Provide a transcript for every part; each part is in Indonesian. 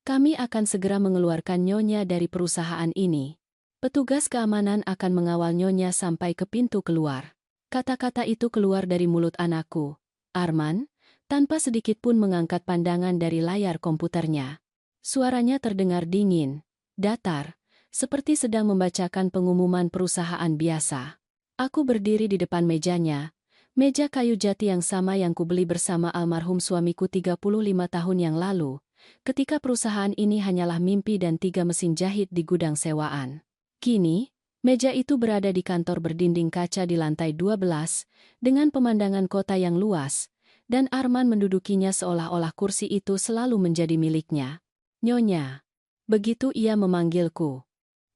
Kami akan segera mengeluarkan Nyonya dari perusahaan ini. Petugas keamanan akan mengawal Nyonya sampai ke pintu keluar. Kata-kata itu keluar dari mulut anakku, Arman, tanpa sedikit pun mengangkat pandangan dari layar komputernya. Suaranya terdengar dingin, datar, seperti sedang membacakan pengumuman perusahaan biasa. Aku berdiri di depan mejanya, meja kayu jati yang sama yang kubeli bersama almarhum suamiku 35 tahun yang lalu, ketika perusahaan ini hanyalah mimpi dan 3 mesin jahit di gudang sewaan. Kini, meja itu berada di kantor berdinding kaca di lantai 12, dengan pemandangan kota yang luas, dan Arman mendudukinya seolah-olah kursi itu selalu menjadi miliknya. Nyonya. Begitu ia memanggilku.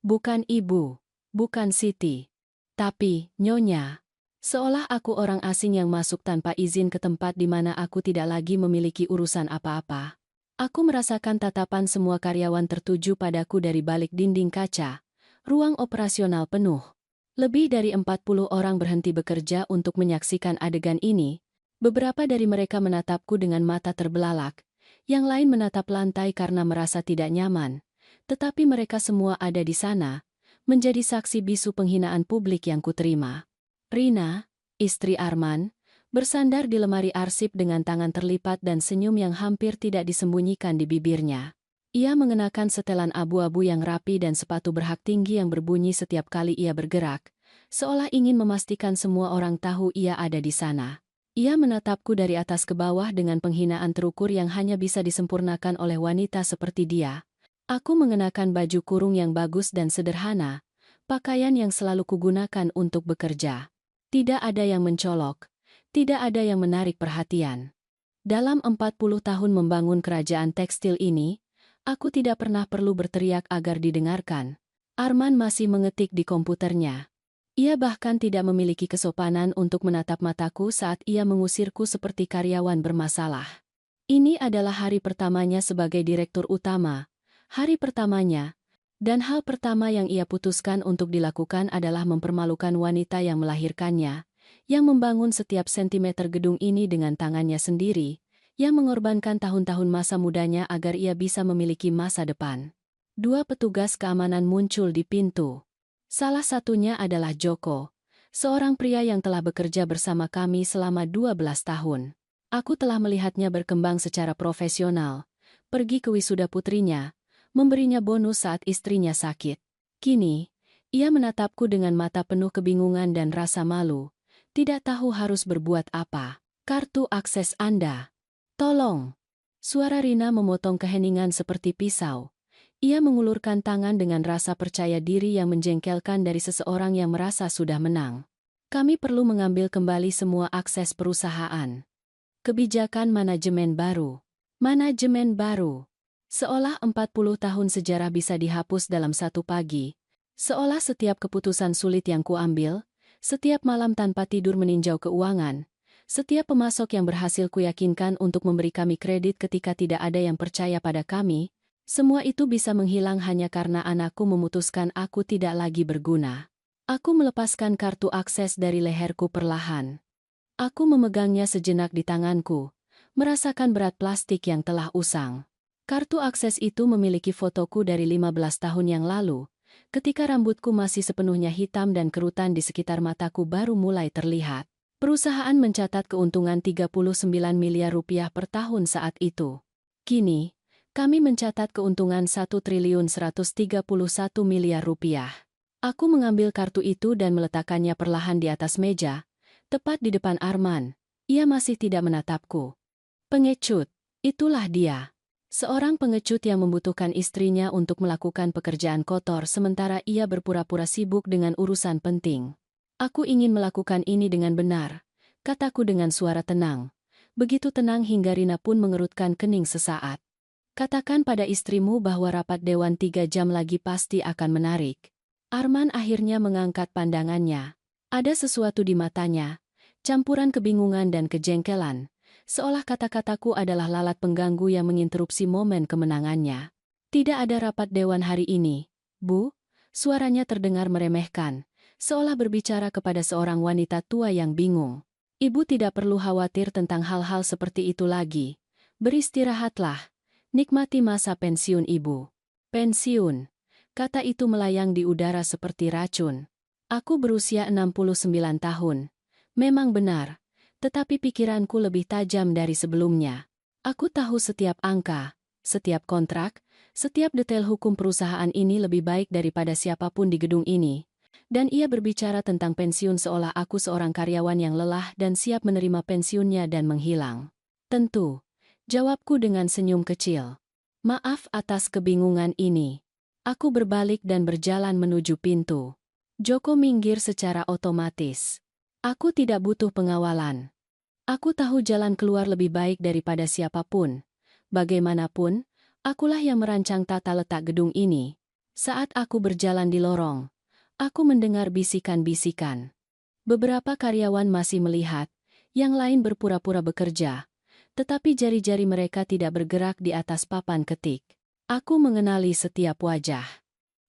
Bukan ibu, bukan Siti. Tapi, Nyonya. Seolah aku orang asing yang masuk tanpa izin ke tempat di mana aku tidak lagi memiliki urusan apa-apa. Aku merasakan tatapan semua karyawan tertuju padaku dari balik dinding kaca. Ruang operasional penuh. Lebih dari 40 orang berhenti bekerja untuk menyaksikan adegan ini. Beberapa dari mereka menatapku dengan mata terbelalak. Yang lain menatap lantai karena merasa tidak nyaman. Tetapi mereka semua ada di sana, menjadi saksi bisu penghinaan publik yang kuterima. Rina, istri Arman, bersandar di lemari arsip dengan tangan terlipat dan senyum yang hampir tidak disembunyikan di bibirnya. Ia mengenakan setelan abu-abu yang rapi dan sepatu berhak tinggi yang berbunyi setiap kali ia bergerak, seolah ingin memastikan semua orang tahu ia ada di sana. Ia menatapku dari atas ke bawah dengan penghinaan terukur yang hanya bisa disempurnakan oleh wanita seperti dia. Aku mengenakan baju kurung yang bagus dan sederhana, pakaian yang selalu kugunakan untuk bekerja. Tidak ada yang mencolok, tidak ada yang menarik perhatian. Dalam 40 tahun membangun kerajaan tekstil ini, aku tidak pernah perlu berteriak agar didengarkan. Arman masih mengetik di komputernya. Ia bahkan tidak memiliki kesopanan untuk menatap mataku saat ia mengusirku seperti karyawan bermasalah. Ini adalah hari pertamanya sebagai direktur utama. Hari pertamanya. Dan hal pertama yang ia putuskan untuk dilakukan adalah mempermalukan wanita yang melahirkannya, yang membangun setiap sentimeter gedung ini dengan tangannya sendiri, yang mengorbankan tahun-tahun masa mudanya agar ia bisa memiliki masa depan. 2 petugas keamanan muncul di pintu. Salah satunya adalah Joko, seorang pria yang telah bekerja bersama kami selama 12 tahun. Aku telah melihatnya berkembang secara profesional, pergi ke wisuda putrinya, memberinya bonus saat istrinya sakit. Kini, ia menatapku dengan mata penuh kebingungan dan rasa malu, tidak tahu harus berbuat apa. Kartu akses Anda. Tolong. Suara Rina memotong keheningan seperti pisau. Ia mengulurkan tangan dengan rasa percaya diri yang menjengkelkan dari seseorang yang merasa sudah menang. Kami perlu mengambil kembali semua akses perusahaan. Kebijakan manajemen baru. Manajemen baru. Seolah 40 tahun sejarah bisa dihapus dalam satu pagi. Seolah setiap keputusan sulit yang kuambil, setiap malam tanpa tidur meninjau keuangan, setiap pemasok yang berhasil kuyakinkan untuk memberi kami kredit ketika tidak ada yang percaya pada kami, semua itu bisa menghilang hanya karena anakku memutuskan aku tidak lagi berguna. Aku melepaskan kartu akses dari leherku perlahan. Aku memegangnya sejenak di tanganku, merasakan berat plastik yang telah usang. Kartu akses itu memiliki fotoku dari 15 tahun yang lalu, ketika rambutku masih sepenuhnya hitam dan kerutan di sekitar mataku baru mulai terlihat. Perusahaan mencatat keuntungan 39 miliar rupiah per tahun saat itu. Kini, kami mencatat keuntungan 1.131 miliar rupiah. Aku mengambil kartu itu dan meletakkannya perlahan di atas meja, tepat di depan Arman. Ia masih tidak menatapku. Pengecut, itulah dia. Seorang pengecut yang membutuhkan istrinya untuk melakukan pekerjaan kotor sementara ia berpura-pura sibuk dengan urusan penting. Aku ingin melakukan ini dengan benar, kataku dengan suara tenang. Begitu tenang hingga Rina pun mengerutkan kening sesaat. Katakan pada istrimu bahwa rapat dewan 3 jam lagi pasti akan menarik. Arman akhirnya mengangkat pandangannya. Ada sesuatu di matanya, campuran kebingungan dan kejengkelan, seolah kata-kataku adalah lalat pengganggu yang menginterupsi momen kemenangannya. Tidak ada rapat dewan hari ini, Bu, suaranya terdengar meremehkan. Seolah berbicara kepada seorang wanita tua yang bingung. Ibu tidak perlu khawatir tentang hal-hal seperti itu lagi. Beristirahatlah. Nikmati masa pensiun ibu. Pensiun. Kata itu melayang di udara seperti racun. Aku berusia 69 tahun. Memang benar. Tetapi pikiranku lebih tajam dari sebelumnya. Aku tahu setiap angka, setiap kontrak, setiap detail hukum perusahaan ini lebih baik daripada siapapun di gedung ini. Dan ia berbicara tentang pensiun seolah aku seorang karyawan yang lelah dan siap menerima pensiunnya dan menghilang. Tentu. Jawabku dengan senyum kecil. Maaf atas kebingungan ini. Aku berbalik dan berjalan menuju pintu. Joko minggir secara otomatis. Aku tidak butuh pengawalan. Aku tahu jalan keluar lebih baik daripada siapapun. Bagaimanapun, akulah yang merancang tata letak gedung ini. Saat aku berjalan di lorong, aku mendengar bisikan-bisikan. Beberapa karyawan masih melihat, yang lain berpura-pura bekerja, tetapi jari-jari mereka tidak bergerak di atas papan ketik. Aku mengenali setiap wajah.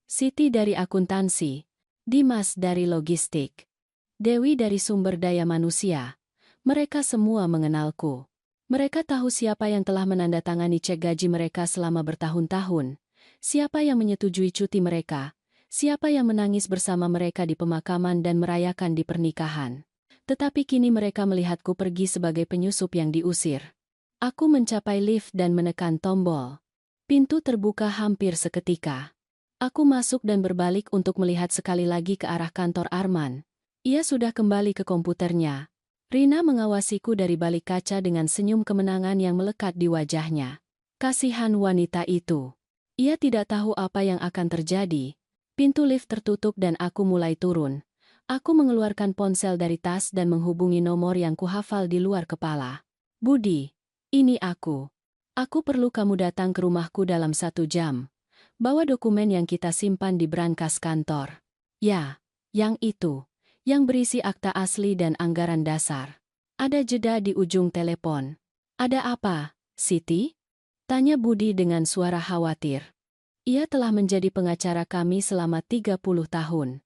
Siti dari akuntansi, Dimas dari logistik, Dewi dari sumber daya manusia. Mereka semua mengenalku. Mereka tahu siapa yang telah menandatangani cek gaji mereka selama bertahun-tahun, siapa yang menyetujui cuti mereka, siapa yang menangis bersama mereka di pemakaman dan merayakan di pernikahan. Tetapi kini mereka melihatku pergi sebagai penyusup yang diusir. Aku mencapai lift dan menekan tombol. Pintu terbuka hampir seketika. Aku masuk dan berbalik untuk melihat sekali lagi ke arah kantor Arman. Ia sudah kembali ke komputernya. Rina mengawasiku dari balik kaca dengan senyum kemenangan yang melekat di wajahnya. Kasihan wanita itu. Ia tidak tahu apa yang akan terjadi. Pintu lift tertutup dan aku mulai turun. Aku mengeluarkan ponsel dari tas dan menghubungi nomor yang kuhafal di luar kepala. Budi, ini aku. Aku perlu kamu datang ke rumahku dalam 1 jam. Bawa dokumen yang kita simpan di brankas kantor. Ya, yang itu. Yang berisi akta asli dan anggaran dasar. Ada jeda di ujung telepon. Ada apa, Siti? Tanya Budi dengan suara khawatir. Ia telah menjadi pengacara kami selama 30 tahun.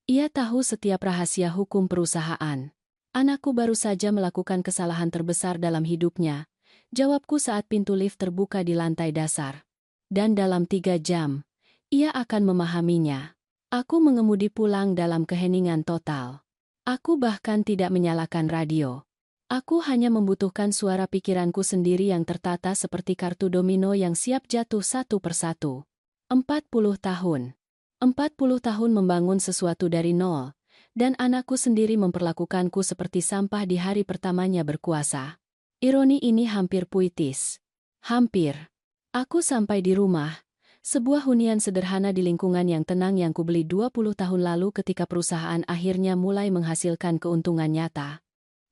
Ia tahu setiap rahasia hukum perusahaan. Anakku baru saja melakukan kesalahan terbesar dalam hidupnya. Jawabku saat pintu lift terbuka di lantai dasar. Dan dalam 3 jam, ia akan memahaminya. Aku mengemudi pulang dalam keheningan total. Aku bahkan tidak menyalakan radio. Aku hanya membutuhkan suara pikiranku sendiri yang tertata seperti kartu domino yang siap jatuh satu persatu. 40 tahun. 40 tahun membangun sesuatu dari nol, dan anakku sendiri memperlakukanku seperti sampah di hari pertamanya berkuasa. Ironi ini hampir puitis. Hampir. Aku sampai di rumah, sebuah hunian sederhana di lingkungan yang tenang yang kubeli 20 tahun lalu ketika perusahaan akhirnya mulai menghasilkan keuntungan nyata.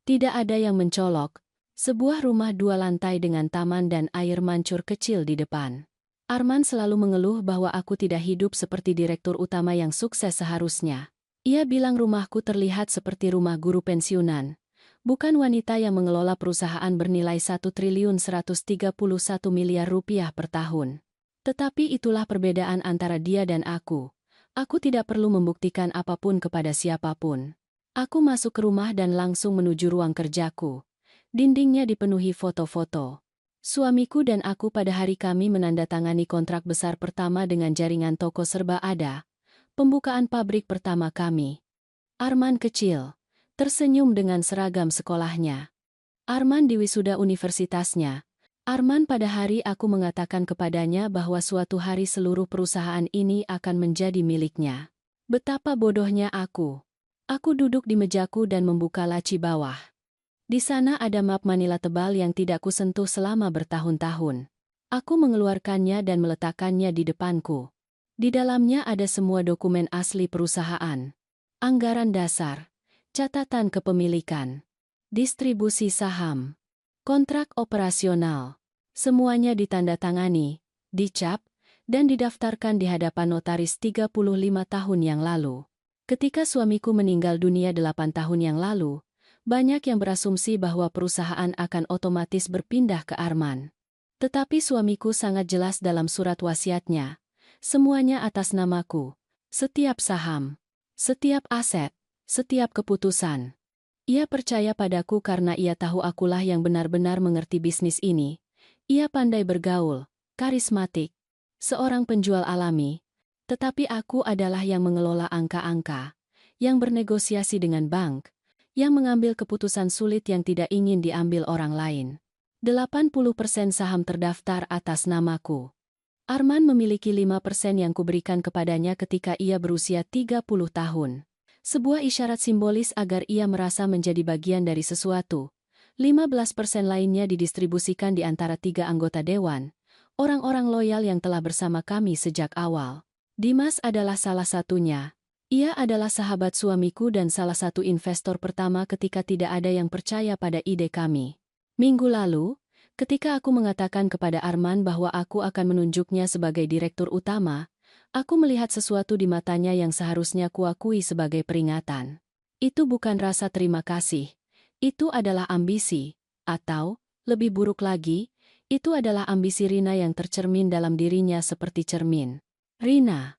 Tidak ada yang mencolok, sebuah rumah 2 lantai dengan taman dan air mancur kecil di depan. Arman selalu mengeluh bahwa aku tidak hidup seperti direktur utama yang sukses seharusnya. Ia bilang rumahku terlihat seperti rumah guru pensiunan. Bukan wanita yang mengelola perusahaan bernilai 1.131 miliar rupiah per tahun. Tetapi itulah perbedaan antara dia dan aku. Aku tidak perlu membuktikan apapun kepada siapapun. Aku masuk ke rumah dan langsung menuju ruang kerjaku. Dindingnya dipenuhi foto-foto. Suamiku dan aku pada hari kami menandatangani kontrak besar pertama dengan jaringan toko serba ada. Pembukaan pabrik pertama kami. Arman kecil. Tersenyum dengan seragam sekolahnya. Arman di wisuda universitasnya. Arman pada hari aku mengatakan kepadanya bahwa suatu hari seluruh perusahaan ini akan menjadi miliknya. Betapa bodohnya aku. Aku duduk di mejaku dan membuka laci bawah. Di sana ada map manila tebal yang tidak kusentuh selama bertahun-tahun. Aku mengeluarkannya dan meletakkannya di depanku. Di dalamnya ada semua dokumen asli perusahaan. Anggaran dasar. Catatan kepemilikan, distribusi saham, kontrak operasional, semuanya ditandatangani, dicap, dan didaftarkan di hadapan notaris 35 tahun yang lalu. Ketika suamiku meninggal dunia 8 tahun yang lalu, banyak yang berasumsi bahwa perusahaan akan otomatis berpindah ke Arman. Tetapi suamiku sangat jelas dalam surat wasiatnya, semuanya atas namaku, setiap saham, setiap aset. Setiap keputusan. Ia percaya padaku karena ia tahu akulah yang benar-benar mengerti bisnis ini. Ia pandai bergaul, karismatik, seorang penjual alami, tetapi aku adalah yang mengelola angka-angka, yang bernegosiasi dengan bank, yang mengambil keputusan sulit yang tidak ingin diambil orang lain. 80% saham terdaftar atas namaku. Arman memiliki 5% yang kuberikan kepadanya ketika ia berusia 30 tahun. Sebuah isyarat simbolis agar ia merasa menjadi bagian dari sesuatu. 15% lainnya didistribusikan di antara 3 anggota dewan, orang-orang loyal yang telah bersama kami sejak awal. Dimas adalah salah satunya. Ia adalah sahabat suamiku dan salah satu investor pertama ketika tidak ada yang percaya pada ide kami. Minggu lalu, ketika aku mengatakan kepada Arman bahwa aku akan menunjuknya sebagai direktur utama, aku melihat sesuatu di matanya yang seharusnya kuakui sebagai peringatan. Itu bukan rasa terima kasih. Itu adalah ambisi, atau, lebih buruk lagi, itu adalah ambisi Rina yang tercermin dalam dirinya seperti cermin. Rina.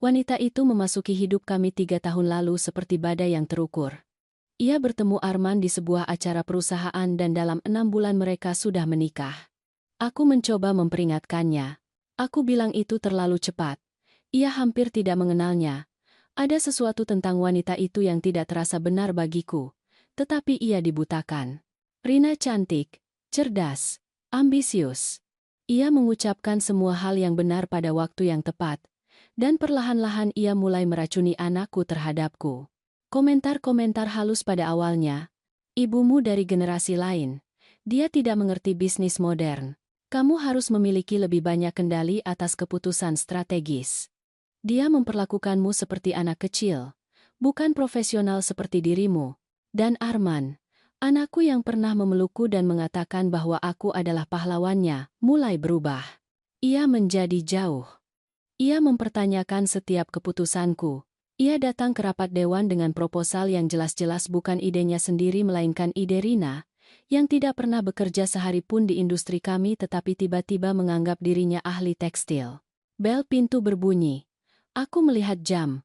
Wanita itu memasuki hidup kami 3 tahun lalu seperti badai yang terukur. Ia bertemu Arman di sebuah acara perusahaan dan dalam 6 bulan mereka sudah menikah. Aku mencoba memperingatkannya. Aku bilang itu terlalu cepat. Ia hampir tidak mengenalnya. Ada sesuatu tentang wanita itu yang tidak terasa benar bagiku. Tetapi ia dibutakan. Rina cantik, cerdas, ambisius. Ia mengucapkan semua hal yang benar pada waktu yang tepat, dan perlahan-lahan ia mulai meracuni anakku terhadapku. Komentar-komentar halus pada awalnya. Ibumu dari generasi lain. Dia tidak mengerti bisnis modern. Kamu harus memiliki lebih banyak kendali atas keputusan strategis. Dia memperlakukanmu seperti anak kecil, bukan profesional seperti dirimu. Dan Arman, anakku yang pernah memelukku dan mengatakan bahwa aku adalah pahlawannya, mulai berubah. Ia menjadi jauh. Ia mempertanyakan setiap keputusanku. Ia datang ke rapat dewan dengan proposal yang jelas-jelas bukan idenya sendiri melainkan ide Rina, yang tidak pernah bekerja sehari pun di industri kami tetapi tiba-tiba menganggap dirinya ahli tekstil. Bel pintu berbunyi. Aku melihat jam.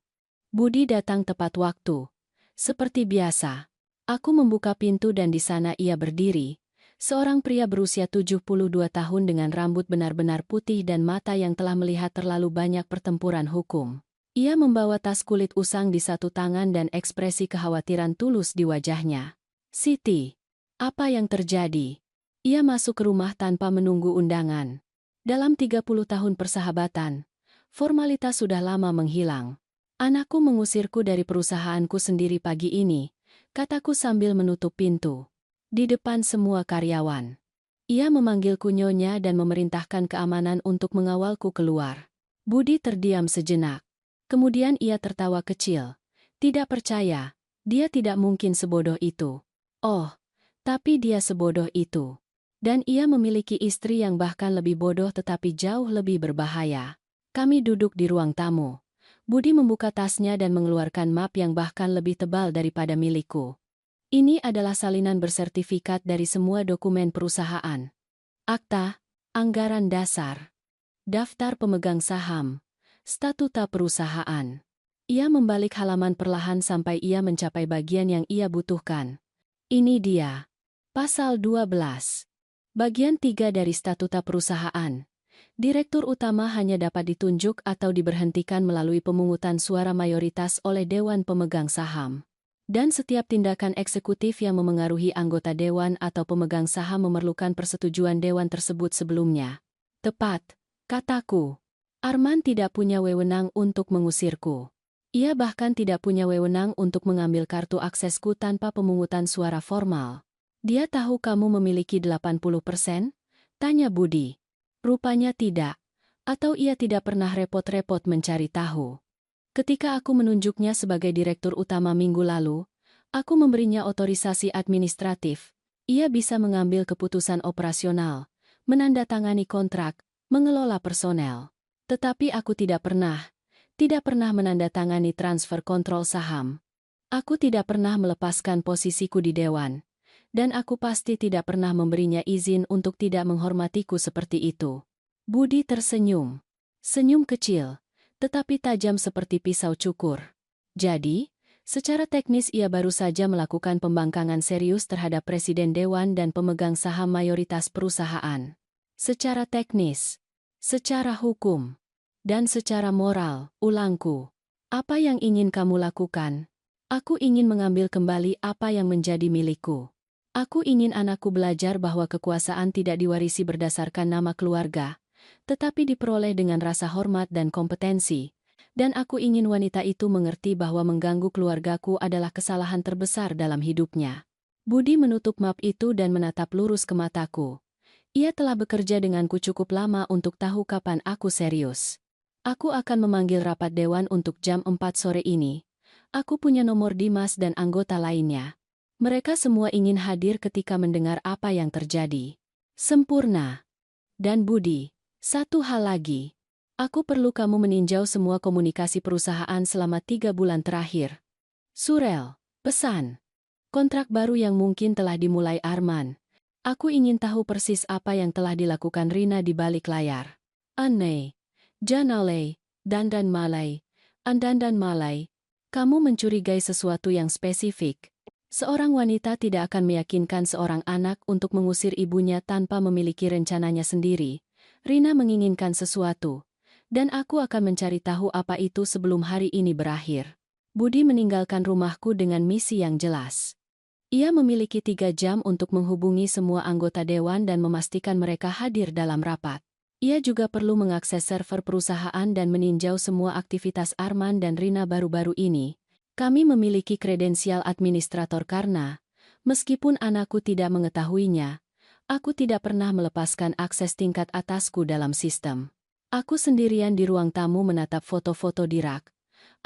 Budi datang tepat waktu. Seperti biasa. Aku membuka pintu dan di sana ia berdiri, seorang pria berusia 72 tahun dengan rambut benar-benar putih dan mata yang telah melihat terlalu banyak pertempuran hukum. Ia membawa tas kulit usang di satu tangan dan ekspresi kekhawatiran tulus di wajahnya. Siti, apa yang terjadi? Ia masuk ke rumah tanpa menunggu undangan. Dalam 30 tahun persahabatan, formalitas sudah lama menghilang. Anakku mengusirku dari perusahaanku sendiri pagi ini, kataku sambil menutup pintu. Di depan semua karyawan. Ia memanggilku nyonya dan memerintahkan keamanan untuk mengawalku keluar. Budi terdiam sejenak. Kemudian ia tertawa kecil. Tidak percaya, dia tidak mungkin sebodoh itu. Oh, tapi dia sebodoh itu. Dan ia memiliki istri yang bahkan lebih bodoh tetapi jauh lebih berbahaya. Kami duduk di ruang tamu. Budi membuka tasnya dan mengeluarkan map yang bahkan lebih tebal daripada milikku. Ini adalah salinan bersertifikat dari semua dokumen perusahaan. Akta, anggaran dasar, daftar pemegang saham, statuta perusahaan. Ia membalik halaman perlahan sampai ia mencapai bagian yang ia butuhkan. Ini dia. Pasal 12. Bagian 3 dari statuta perusahaan. Direktur utama hanya dapat ditunjuk atau diberhentikan melalui pemungutan suara mayoritas oleh Dewan Pemegang Saham. Dan setiap tindakan eksekutif yang memengaruhi anggota dewan atau pemegang saham memerlukan persetujuan dewan tersebut sebelumnya. Tepat, kataku. Arman tidak punya wewenang untuk mengusirku. Ia bahkan tidak punya wewenang untuk mengambil kartu aksesku tanpa pemungutan suara formal. Dia tahu kamu memiliki 80%? Tanya Budi. Rupanya tidak. Atau ia tidak pernah repot-repot mencari tahu. Ketika aku menunjuknya sebagai direktur utama minggu lalu, aku memberinya otorisasi administratif. Ia bisa mengambil keputusan operasional, menandatangani kontrak, mengelola personel. Tetapi aku tidak pernah menandatangani transfer kontrol saham. Aku tidak pernah melepaskan posisiku di dewan. Dan aku pasti tidak pernah memberinya izin untuk tidak menghormatiku seperti itu. Budi tersenyum. Senyum kecil, tetapi tajam seperti pisau cukur. Jadi, secara teknis ia baru saja melakukan pembangkangan serius terhadap presiden dewan dan pemegang saham mayoritas perusahaan. Secara teknis, Secara hukum dan secara moral, ulangku. Apa yang ingin kamu lakukan? Aku ingin mengambil kembali apa yang menjadi milikku. Aku ingin anakku belajar bahwa kekuasaan tidak diwarisi berdasarkan nama keluarga, tetapi diperoleh dengan rasa hormat dan kompetensi. Dan aku ingin wanita itu mengerti bahwa mengganggu keluargaku adalah kesalahan terbesar dalam hidupnya. Budi menutup map itu dan menatap lurus ke mataku. Ia telah bekerja denganku cukup lama untuk tahu kapan aku serius. Aku akan memanggil rapat dewan untuk jam 4 sore ini. Aku punya nomor Dimas dan anggota lainnya. Mereka semua ingin hadir ketika mendengar apa yang terjadi. Sempurna. Dan Budi, satu hal lagi. Aku perlu kamu meninjau semua komunikasi perusahaan selama 3 bulan terakhir. Surel, pesan. Kontrak baru yang mungkin telah dimulai Arman. Aku ingin tahu persis apa yang telah dilakukan Rina di balik layar. Aneh. Janalei, Dandan Malai, Andandan Malai, kamu mencurigai sesuatu yang spesifik. Seorang wanita tidak akan meyakinkan seorang anak untuk mengusir ibunya tanpa memiliki rencananya sendiri. Rina menginginkan sesuatu, dan aku akan mencari tahu apa itu sebelum hari ini berakhir. Budi meninggalkan rumahku dengan misi yang jelas. Ia memiliki 3 jam untuk menghubungi semua anggota dewan dan memastikan mereka hadir dalam rapat. Ia juga perlu mengakses server perusahaan dan meninjau semua aktivitas Arman dan Rina baru-baru ini. Kami memiliki kredensial administrator karena, meskipun anakku tidak mengetahuinya, aku tidak pernah melepaskan akses tingkat atasku dalam sistem. Aku sendirian di ruang tamu menatap foto-foto di rak.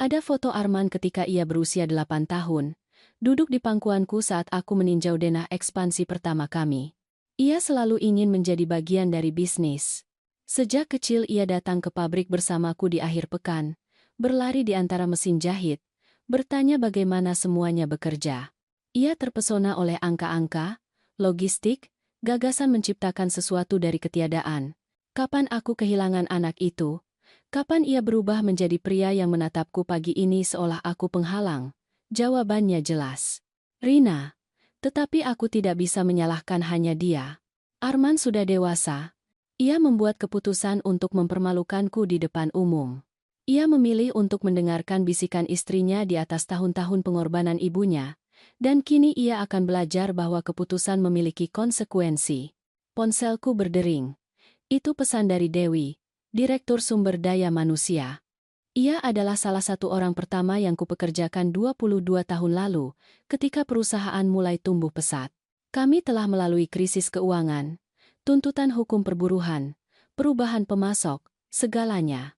Ada foto Arman ketika ia berusia 8 tahun, duduk di pangkuanku saat aku meninjau denah ekspansi pertama kami. Ia selalu ingin menjadi bagian dari bisnis. Sejak kecil ia datang ke pabrik bersamaku di akhir pekan, berlari di antara mesin jahit, bertanya bagaimana semuanya bekerja. Ia terpesona oleh angka-angka, logistik, gagasan menciptakan sesuatu dari ketiadaan. Kapan aku kehilangan anak itu? Kapan ia berubah menjadi pria yang menatapku pagi ini seolah aku penghalang? Jawabannya jelas. Rina. Tetapi aku tidak bisa menyalahkan hanya dia. Arman sudah dewasa. Ia membuat keputusan untuk mempermalukanku di depan umum. Ia memilih untuk mendengarkan bisikan istrinya di atas tahun-tahun pengorbanan ibunya, dan kini ia akan belajar bahwa keputusan memiliki konsekuensi. Ponselku berdering. Itu pesan dari Dewi, Direktur Sumber Daya Manusia. Ia adalah salah satu orang pertama yang kupekerjakan 22 tahun lalu, ketika perusahaan mulai tumbuh pesat. Kami telah melalui krisis keuangan, tuntutan hukum perburuhan, perubahan pemasok, segalanya.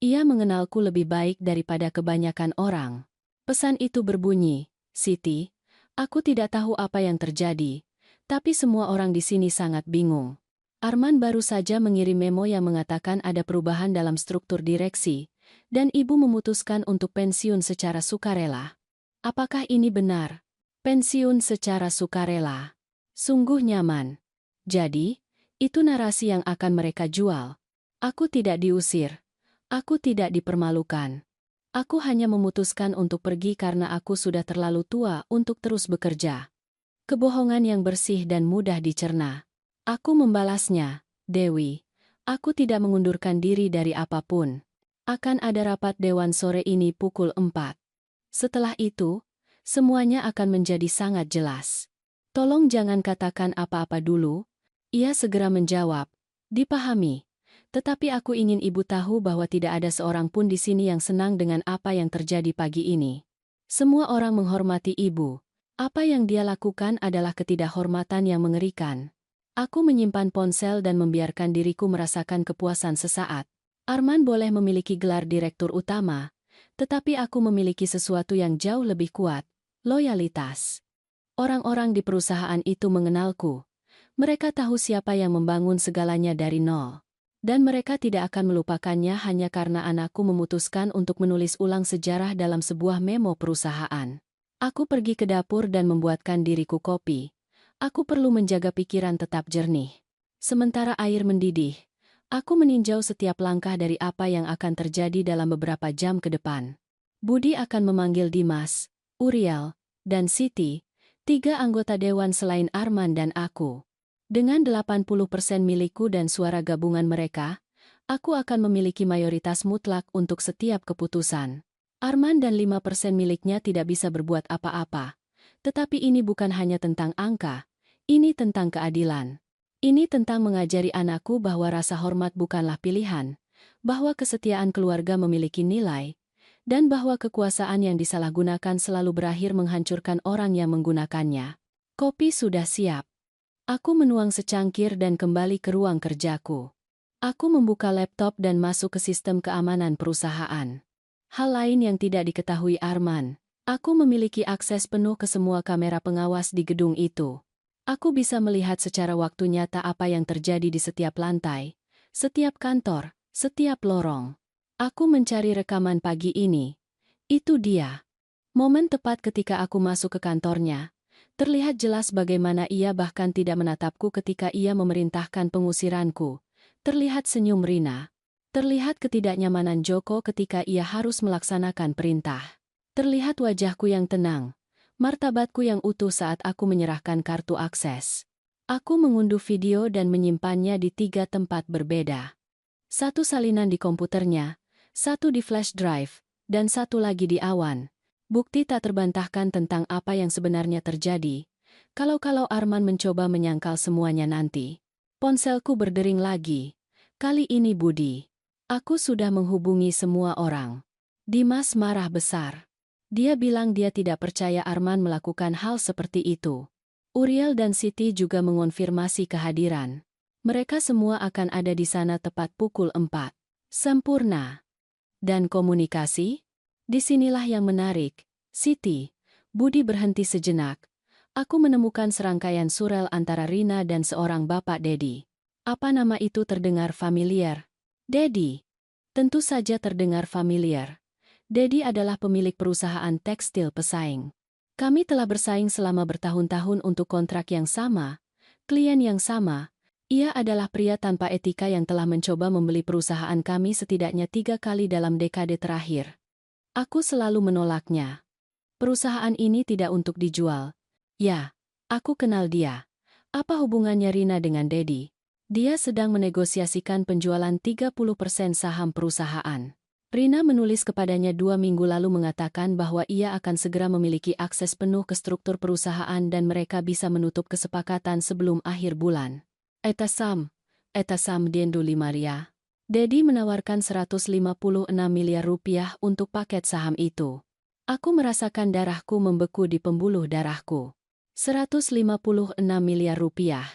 Ia mengenalku lebih baik daripada kebanyakan orang. Pesan itu berbunyi, Siti, aku tidak tahu apa yang terjadi, tapi semua orang di sini sangat bingung. Arman baru saja mengirim memo yang mengatakan ada perubahan dalam struktur direksi, dan ibu memutuskan untuk pensiun secara sukarela. Apakah ini benar? Pensiun secara sukarela. Sungguh nyaman. Jadi, itu narasi yang akan mereka jual. Aku tidak diusir. Aku tidak dipermalukan. Aku hanya memutuskan untuk pergi karena aku sudah terlalu tua untuk terus bekerja. Kebohongan yang bersih dan mudah dicerna. Aku membalasnya, Dewi. Aku tidak mengundurkan diri dari apapun. Akan ada rapat dewan sore ini pukul 4. Setelah itu, semuanya akan menjadi sangat jelas. Tolong jangan katakan apa-apa dulu. Ia segera menjawab, dipahami. Tetapi aku ingin ibu tahu bahwa tidak ada seorang pun di sini yang senang dengan apa yang terjadi pagi ini. Semua orang menghormati ibu. Apa yang dia lakukan adalah ketidakhormatan yang mengerikan. Aku menyimpan ponsel dan membiarkan diriku merasakan kepuasan sesaat. Arman boleh memiliki gelar direktur utama, tetapi aku memiliki sesuatu yang jauh lebih kuat, loyalitas. Orang-orang di perusahaan itu mengenalku. Mereka tahu siapa yang membangun segalanya dari nol. Dan mereka tidak akan melupakannya hanya karena anakku memutuskan untuk menulis ulang sejarah dalam sebuah memo perusahaan. Aku pergi ke dapur dan membuatkan diriku kopi. Aku perlu menjaga pikiran tetap jernih. Sementara air mendidih, aku meninjau setiap langkah dari apa yang akan terjadi dalam beberapa jam ke depan. Budi akan memanggil Dimas, Uriel, dan Siti, 3 anggota dewan selain Arman dan aku. Dengan 80% milikku dan suara gabungan mereka, Aku akan memiliki mayoritas mutlak untuk setiap keputusan. Arman dan 5% miliknya tidak bisa berbuat apa-apa. Tetapi ini bukan hanya tentang angka, ini tentang keadilan. Ini tentang mengajari anakku bahwa rasa hormat bukanlah pilihan, bahwa kesetiaan keluarga memiliki nilai, dan bahwa kekuasaan yang disalahgunakan selalu berakhir menghancurkan orang yang menggunakannya. Kopi sudah siap. Aku menuang secangkir dan kembali ke ruang kerjaku. Aku membuka laptop dan masuk ke sistem keamanan perusahaan. Hal lain yang tidak diketahui Arman, aku memiliki akses penuh ke semua kamera pengawas di gedung itu. Aku bisa melihat secara waktu nyata apa yang terjadi di setiap lantai, setiap kantor, setiap lorong. Aku mencari rekaman pagi ini. Itu dia. Momen tepat ketika aku masuk ke kantornya. Terlihat jelas bagaimana ia bahkan tidak menatapku ketika ia memerintahkan pengusiranku. Terlihat senyum Rina. Terlihat ketidaknyamanan Joko ketika ia harus melaksanakan perintah. Terlihat wajahku yang tenang. Martabatku yang utuh saat aku menyerahkan kartu akses. Aku mengunduh video dan menyimpannya di 3 tempat berbeda. Satu salinan di komputernya, satu di flash drive, dan satu lagi di awan. Bukti tak terbantahkan tentang apa yang sebenarnya terjadi. Kalau Arman mencoba menyangkal semuanya nanti. Ponselku berdering lagi. Kali ini Budi. Aku sudah menghubungi semua orang. Dimas marah besar. Dia bilang dia tidak percaya Arman melakukan hal seperti itu. Uriel dan Siti juga mengonfirmasi kehadiran. Mereka semua akan ada di sana tepat pukul 4. Sempurna. Dan komunikasi? Disinilah yang menarik. Siti, Budi berhenti sejenak. Aku menemukan serangkaian surel antara Rina dan seorang Bapak Dedi. Apa nama itu terdengar familiar? Dedi. Tentu saja terdengar familiar. Dedi adalah pemilik perusahaan tekstil pesaing. Kami telah bersaing selama bertahun-tahun untuk kontrak yang sama, klien yang sama. Ia adalah pria tanpa etika yang telah mencoba membeli perusahaan kami setidaknya 3 kali dalam dekade terakhir. Aku selalu menolaknya. Perusahaan ini tidak untuk dijual. Ya, aku kenal dia. Apa hubungannya Rina dengan Dedi? Dia sedang menegosiasikan penjualan 30% saham perusahaan. Rina menulis kepadanya 2 minggu lalu mengatakan bahwa ia akan segera memiliki akses penuh ke struktur perusahaan dan mereka bisa menutup kesepakatan sebelum akhir bulan. Eta Sam diendu 5 ria. Dedi menawarkan 156 miliar rupiah untuk paket saham itu. Aku merasakan darahku membeku di pembuluh darahku. 156 miliar rupiah.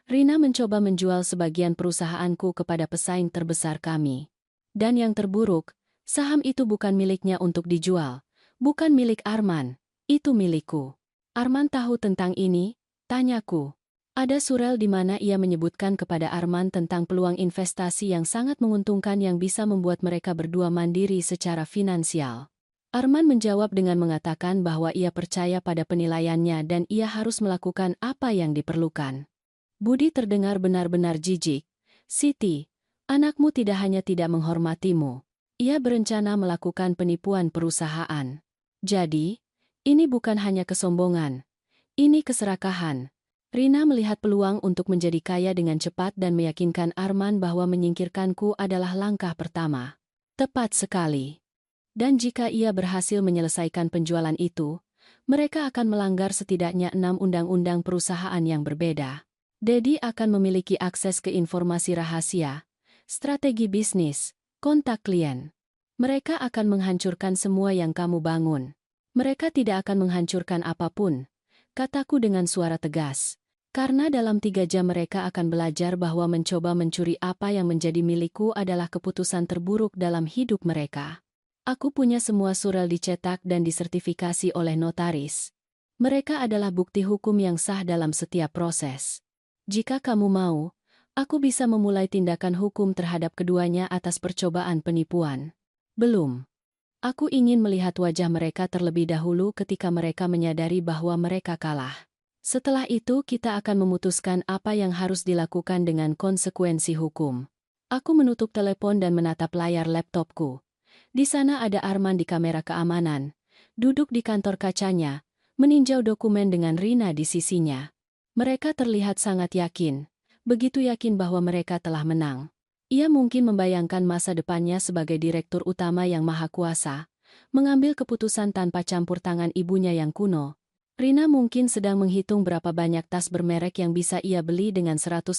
Rina mencoba menjual sebagian perusahaanku kepada pesaing terbesar kami. Dan yang terburuk, saham itu bukan miliknya untuk dijual. Bukan milik Arman, itu milikku. Arman tahu tentang ini? Tanyaku. Ada surel di mana ia menyebutkan kepada Arman tentang peluang investasi yang sangat menguntungkan yang bisa membuat mereka berdua mandiri secara finansial. Arman menjawab dengan mengatakan bahwa ia percaya pada penilaiannya dan ia harus melakukan apa yang diperlukan. Budi terdengar benar-benar jijik. Siti, anakmu tidak hanya tidak menghormatimu. Ia berencana melakukan penipuan perusahaan. Jadi, ini bukan hanya kesombongan. Ini keserakahan. Rina melihat peluang untuk menjadi kaya dengan cepat dan meyakinkan Arman bahwa menyingkirkanku adalah langkah pertama. Tepat sekali. Dan jika ia berhasil menyelesaikan penjualan itu, mereka akan melanggar setidaknya 6 undang-undang perusahaan yang berbeda. Dedi akan memiliki akses ke informasi rahasia, strategi bisnis, kontak klien. Mereka akan menghancurkan semua yang kamu bangun. Mereka tidak akan menghancurkan apapun, kataku dengan suara tegas. Karena dalam 3 jam mereka akan belajar bahwa mencoba mencuri apa yang menjadi milikku adalah keputusan terburuk dalam hidup mereka. Aku punya semua surel dicetak dan disertifikasi oleh notaris. Mereka adalah bukti hukum yang sah dalam setiap proses. Jika kamu mau, aku bisa memulai tindakan hukum terhadap keduanya atas percobaan penipuan. Belum. Aku ingin melihat wajah mereka terlebih dahulu ketika mereka menyadari bahwa mereka kalah. Setelah itu kita akan memutuskan apa yang harus dilakukan dengan konsekuensi hukum. Aku menutup telepon dan menatap layar laptopku. Di sana ada Arman di kamera keamanan, duduk di kantor kacanya, meninjau dokumen dengan Rina di sisinya. Mereka terlihat sangat yakin, begitu yakin bahwa mereka telah menang. Ia mungkin membayangkan masa depannya sebagai direktur utama yang maha kuasa, mengambil keputusan tanpa campur tangan ibunya yang kuno. Rina mungkin sedang menghitung berapa banyak tas bermerek yang bisa ia beli dengan 156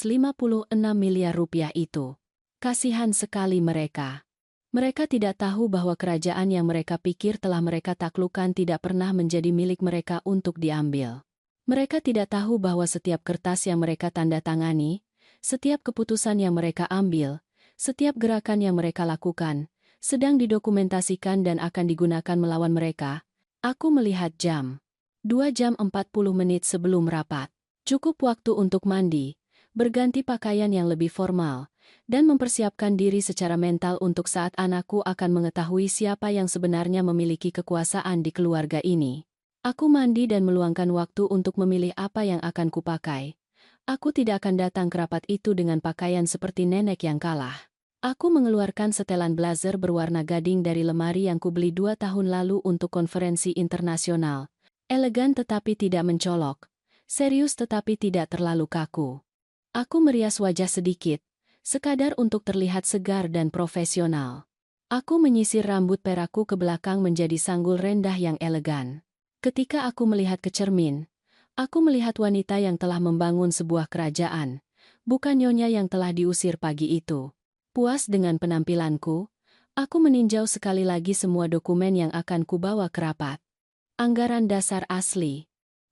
miliar rupiah itu. Kasihan sekali mereka. Mereka tidak tahu bahwa kerajaan yang mereka pikir telah mereka taklukkan tidak pernah menjadi milik mereka untuk diambil. Mereka tidak tahu bahwa setiap kertas yang mereka tanda tangani, setiap keputusan yang mereka ambil, setiap gerakan yang mereka lakukan, sedang didokumentasikan dan akan digunakan melawan mereka. Aku melihat jam. 2 jam 40 menit sebelum rapat. Cukup waktu untuk mandi, berganti pakaian yang lebih formal, dan mempersiapkan diri secara mental untuk saat anakku akan mengetahui siapa yang sebenarnya memiliki kekuasaan di keluarga ini. Aku mandi dan meluangkan waktu untuk memilih apa yang akan kupakai. Aku tidak akan datang ke rapat itu dengan pakaian seperti nenek yang kalah. Aku mengeluarkan setelan blazer berwarna gading dari lemari yang kubeli 2 tahun lalu untuk konferensi internasional. Elegan tetapi tidak mencolok. Serius tetapi tidak terlalu kaku. Aku merias wajah sedikit, sekadar untuk terlihat segar dan profesional. Aku menyisir rambut perakku ke belakang menjadi sanggul rendah yang elegan. Ketika aku melihat ke cermin, aku melihat wanita yang telah membangun sebuah kerajaan, bukan nyonya yang telah diusir pagi itu. Puas dengan penampilanku, aku meninjau sekali lagi semua dokumen yang akan kubawa ke rapat. Anggaran dasar asli,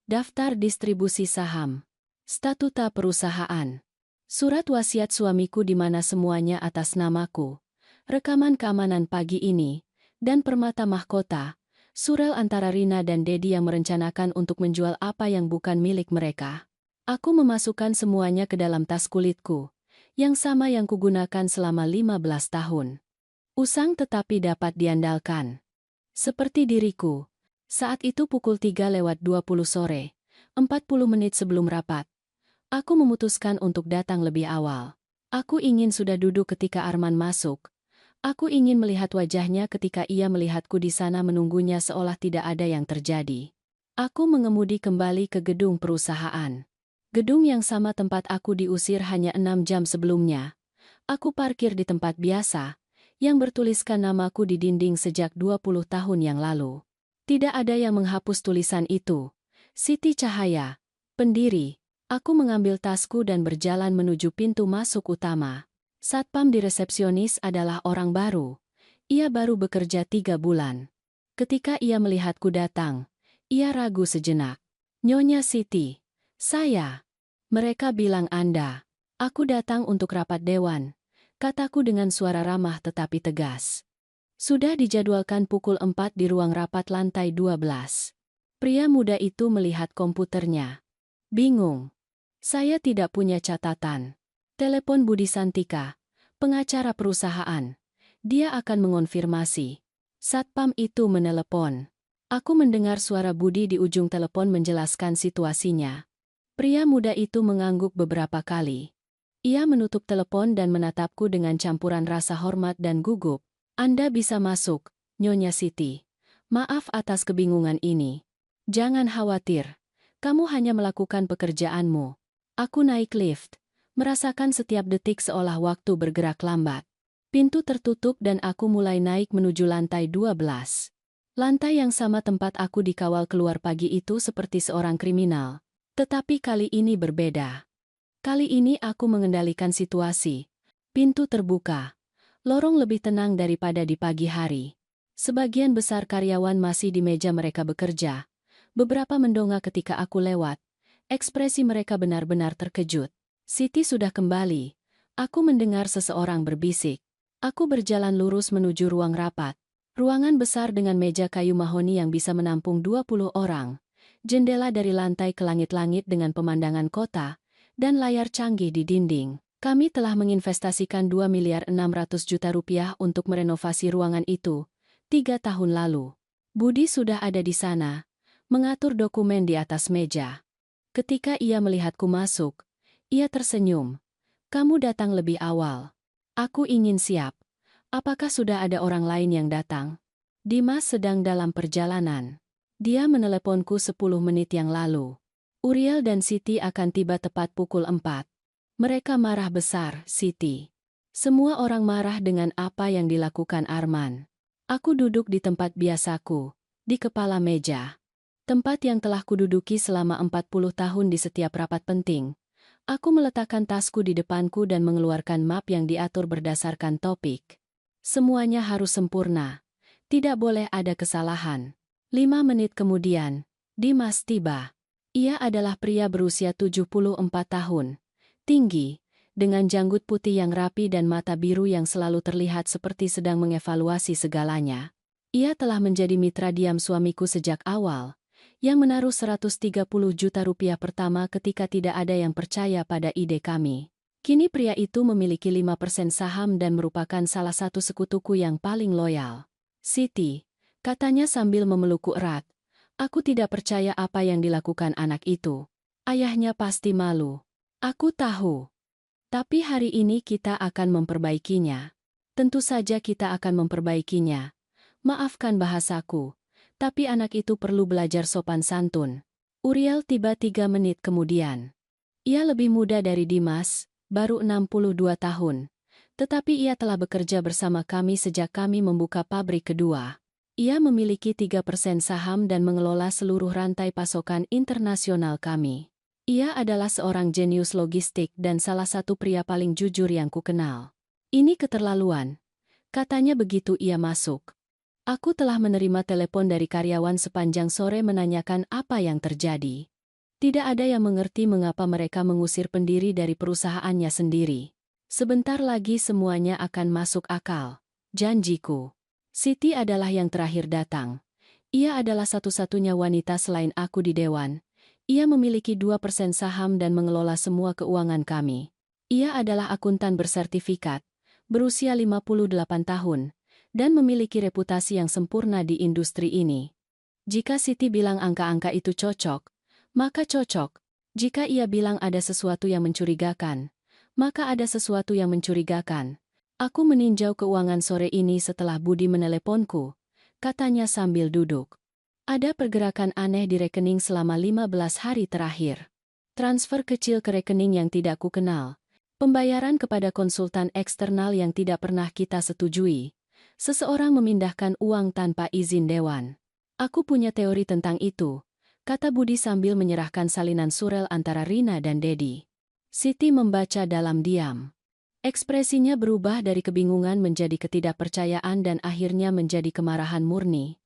daftar distribusi saham, statuta perusahaan, surat wasiat suamiku di mana semuanya atas namaku, rekaman keamanan pagi ini, dan permata mahkota, surel antara Rina dan Dedi yang merencanakan untuk menjual apa yang bukan milik mereka. Aku memasukkan semuanya ke dalam tas kulitku, yang sama yang kugunakan selama 15 tahun. Usang tetapi dapat diandalkan. Seperti diriku. Saat itu pukul 3:20 sore, 40 menit sebelum rapat. Aku memutuskan untuk datang lebih awal. Aku ingin sudah duduk ketika Arman masuk. Aku ingin melihat wajahnya ketika ia melihatku di sana menunggunya seolah tidak ada yang terjadi. Aku mengemudi kembali ke gedung perusahaan. Gedung yang sama tempat aku diusir hanya 6 jam sebelumnya. Aku parkir di tempat biasa, yang bertuliskan namaku di dinding sejak 20 tahun yang lalu. Tidak ada yang menghapus tulisan itu. Siti Cahaya, pendiri. Aku mengambil tasku dan berjalan menuju pintu masuk utama. Satpam di resepsionis adalah orang baru. Ia baru bekerja 3 bulan. Ketika ia melihatku datang, ia ragu sejenak. Nyonya Siti, saya. Mereka bilang Anda. Aku datang untuk rapat dewan, kataku dengan suara ramah tetapi tegas. Sudah dijadwalkan pukul 4 di ruang rapat lantai 12. Pria muda itu melihat komputernya. Bingung. Saya tidak punya catatan. Telepon Budi Santika, pengacara perusahaan. Dia akan mengonfirmasi. Satpam itu menelepon. Aku mendengar suara Budi di ujung telepon menjelaskan situasinya. Pria muda itu mengangguk beberapa kali. Ia menutup telepon dan menatapku dengan campuran rasa hormat dan gugup. Anda bisa masuk, Nyonya Siti. Maaf atas kebingungan ini. Jangan khawatir. Kamu hanya melakukan pekerjaanmu. Aku naik lift, merasakan setiap detik seolah waktu bergerak lambat. Pintu tertutup dan aku mulai naik menuju lantai 12. Lantai yang sama tempat aku dikawal keluar pagi itu seperti seorang kriminal. Tetapi kali ini berbeda. Kali ini aku mengendalikan situasi. Pintu terbuka. Lorong lebih tenang daripada di pagi hari. Sebagian besar karyawan masih di meja mereka bekerja. Beberapa mendongak ketika aku lewat. Ekspresi mereka benar-benar terkejut. Siti sudah kembali. Aku mendengar seseorang berbisik. Aku berjalan lurus menuju ruang rapat. Ruangan besar dengan meja kayu mahoni yang bisa menampung 20 orang. Jendela dari lantai ke langit-langit dengan pemandangan kota. Dan layar canggih di dinding. Kami telah menginvestasikan 2.600.000.000 rupiah untuk merenovasi ruangan itu 3 tahun lalu. Budi sudah ada di sana, mengatur dokumen di atas meja. Ketika ia melihatku masuk, ia tersenyum. Kamu datang lebih awal. Aku ingin siap. Apakah sudah ada orang lain yang datang? Dimas sedang dalam perjalanan. Dia meneleponku 10 menit yang lalu. Uriel dan Siti akan tiba tepat pukul 4. Mereka marah besar, Siti. Semua orang marah dengan apa yang dilakukan Arman. Aku duduk di tempat biasaku, di kepala meja. Tempat yang telah kududuki selama 40 tahun di setiap rapat penting. Aku meletakkan tasku di depanku dan mengeluarkan map yang diatur berdasarkan topik. Semuanya harus sempurna. Tidak boleh ada kesalahan. 5 menit kemudian, Dimas tiba. Ia adalah pria berusia 74 tahun. Tinggi, dengan janggut putih yang rapi dan mata biru yang selalu terlihat seperti sedang mengevaluasi segalanya. Ia telah menjadi mitra diam suamiku sejak awal, yang menaruh 130 juta rupiah pertama ketika tidak ada yang percaya pada ide kami. Kini pria itu memiliki 5% saham dan merupakan salah satu sekutuku yang paling loyal. Siti, katanya sambil memelukku erat, aku tidak percaya apa yang dilakukan anak itu. Ayahnya pasti malu. Aku tahu. Tapi hari ini kita akan memperbaikinya. Tentu saja kita akan memperbaikinya. Maafkan bahasaku, tapi anak itu perlu belajar sopan santun. Uriel tiba 3 menit kemudian. Ia lebih muda dari Dimas, baru 62 tahun. Tetapi ia telah bekerja bersama kami sejak kami membuka pabrik kedua. Ia memiliki 3% saham dan mengelola seluruh rantai pasokan internasional kami. Ia adalah seorang jenius logistik dan salah satu pria paling jujur yang kukenal. Ini keterlaluan, katanya begitu ia masuk. Aku telah menerima telepon dari karyawan sepanjang sore menanyakan apa yang terjadi. Tidak ada yang mengerti mengapa mereka mengusir pendiri dari perusahaannya sendiri. Sebentar lagi semuanya akan masuk akal. Janjiku. Siti adalah yang terakhir datang. Ia adalah satu-satunya wanita selain aku di dewan. Ia memiliki 2% saham dan mengelola semua keuangan kami. Ia adalah akuntan bersertifikat, berusia 58 tahun, dan memiliki reputasi yang sempurna di industri ini. Jika Siti bilang angka-angka itu cocok, maka cocok. Jika ia bilang ada sesuatu yang mencurigakan, maka ada sesuatu yang mencurigakan. Aku meninjau keuangan sore ini setelah Budi meneleponku, katanya sambil duduk. Ada pergerakan aneh di rekening selama 15 hari terakhir. Transfer kecil ke rekening yang tidak kukenal. Pembayaran kepada konsultan eksternal yang tidak pernah kita setujui. Seseorang memindahkan uang tanpa izin dewan. Aku punya teori tentang itu, kata Budi sambil menyerahkan salinan surel antara Rina dan Dedi. Siti membaca dalam diam. Ekspresinya berubah dari kebingungan menjadi ketidakpercayaan dan akhirnya menjadi kemarahan murni.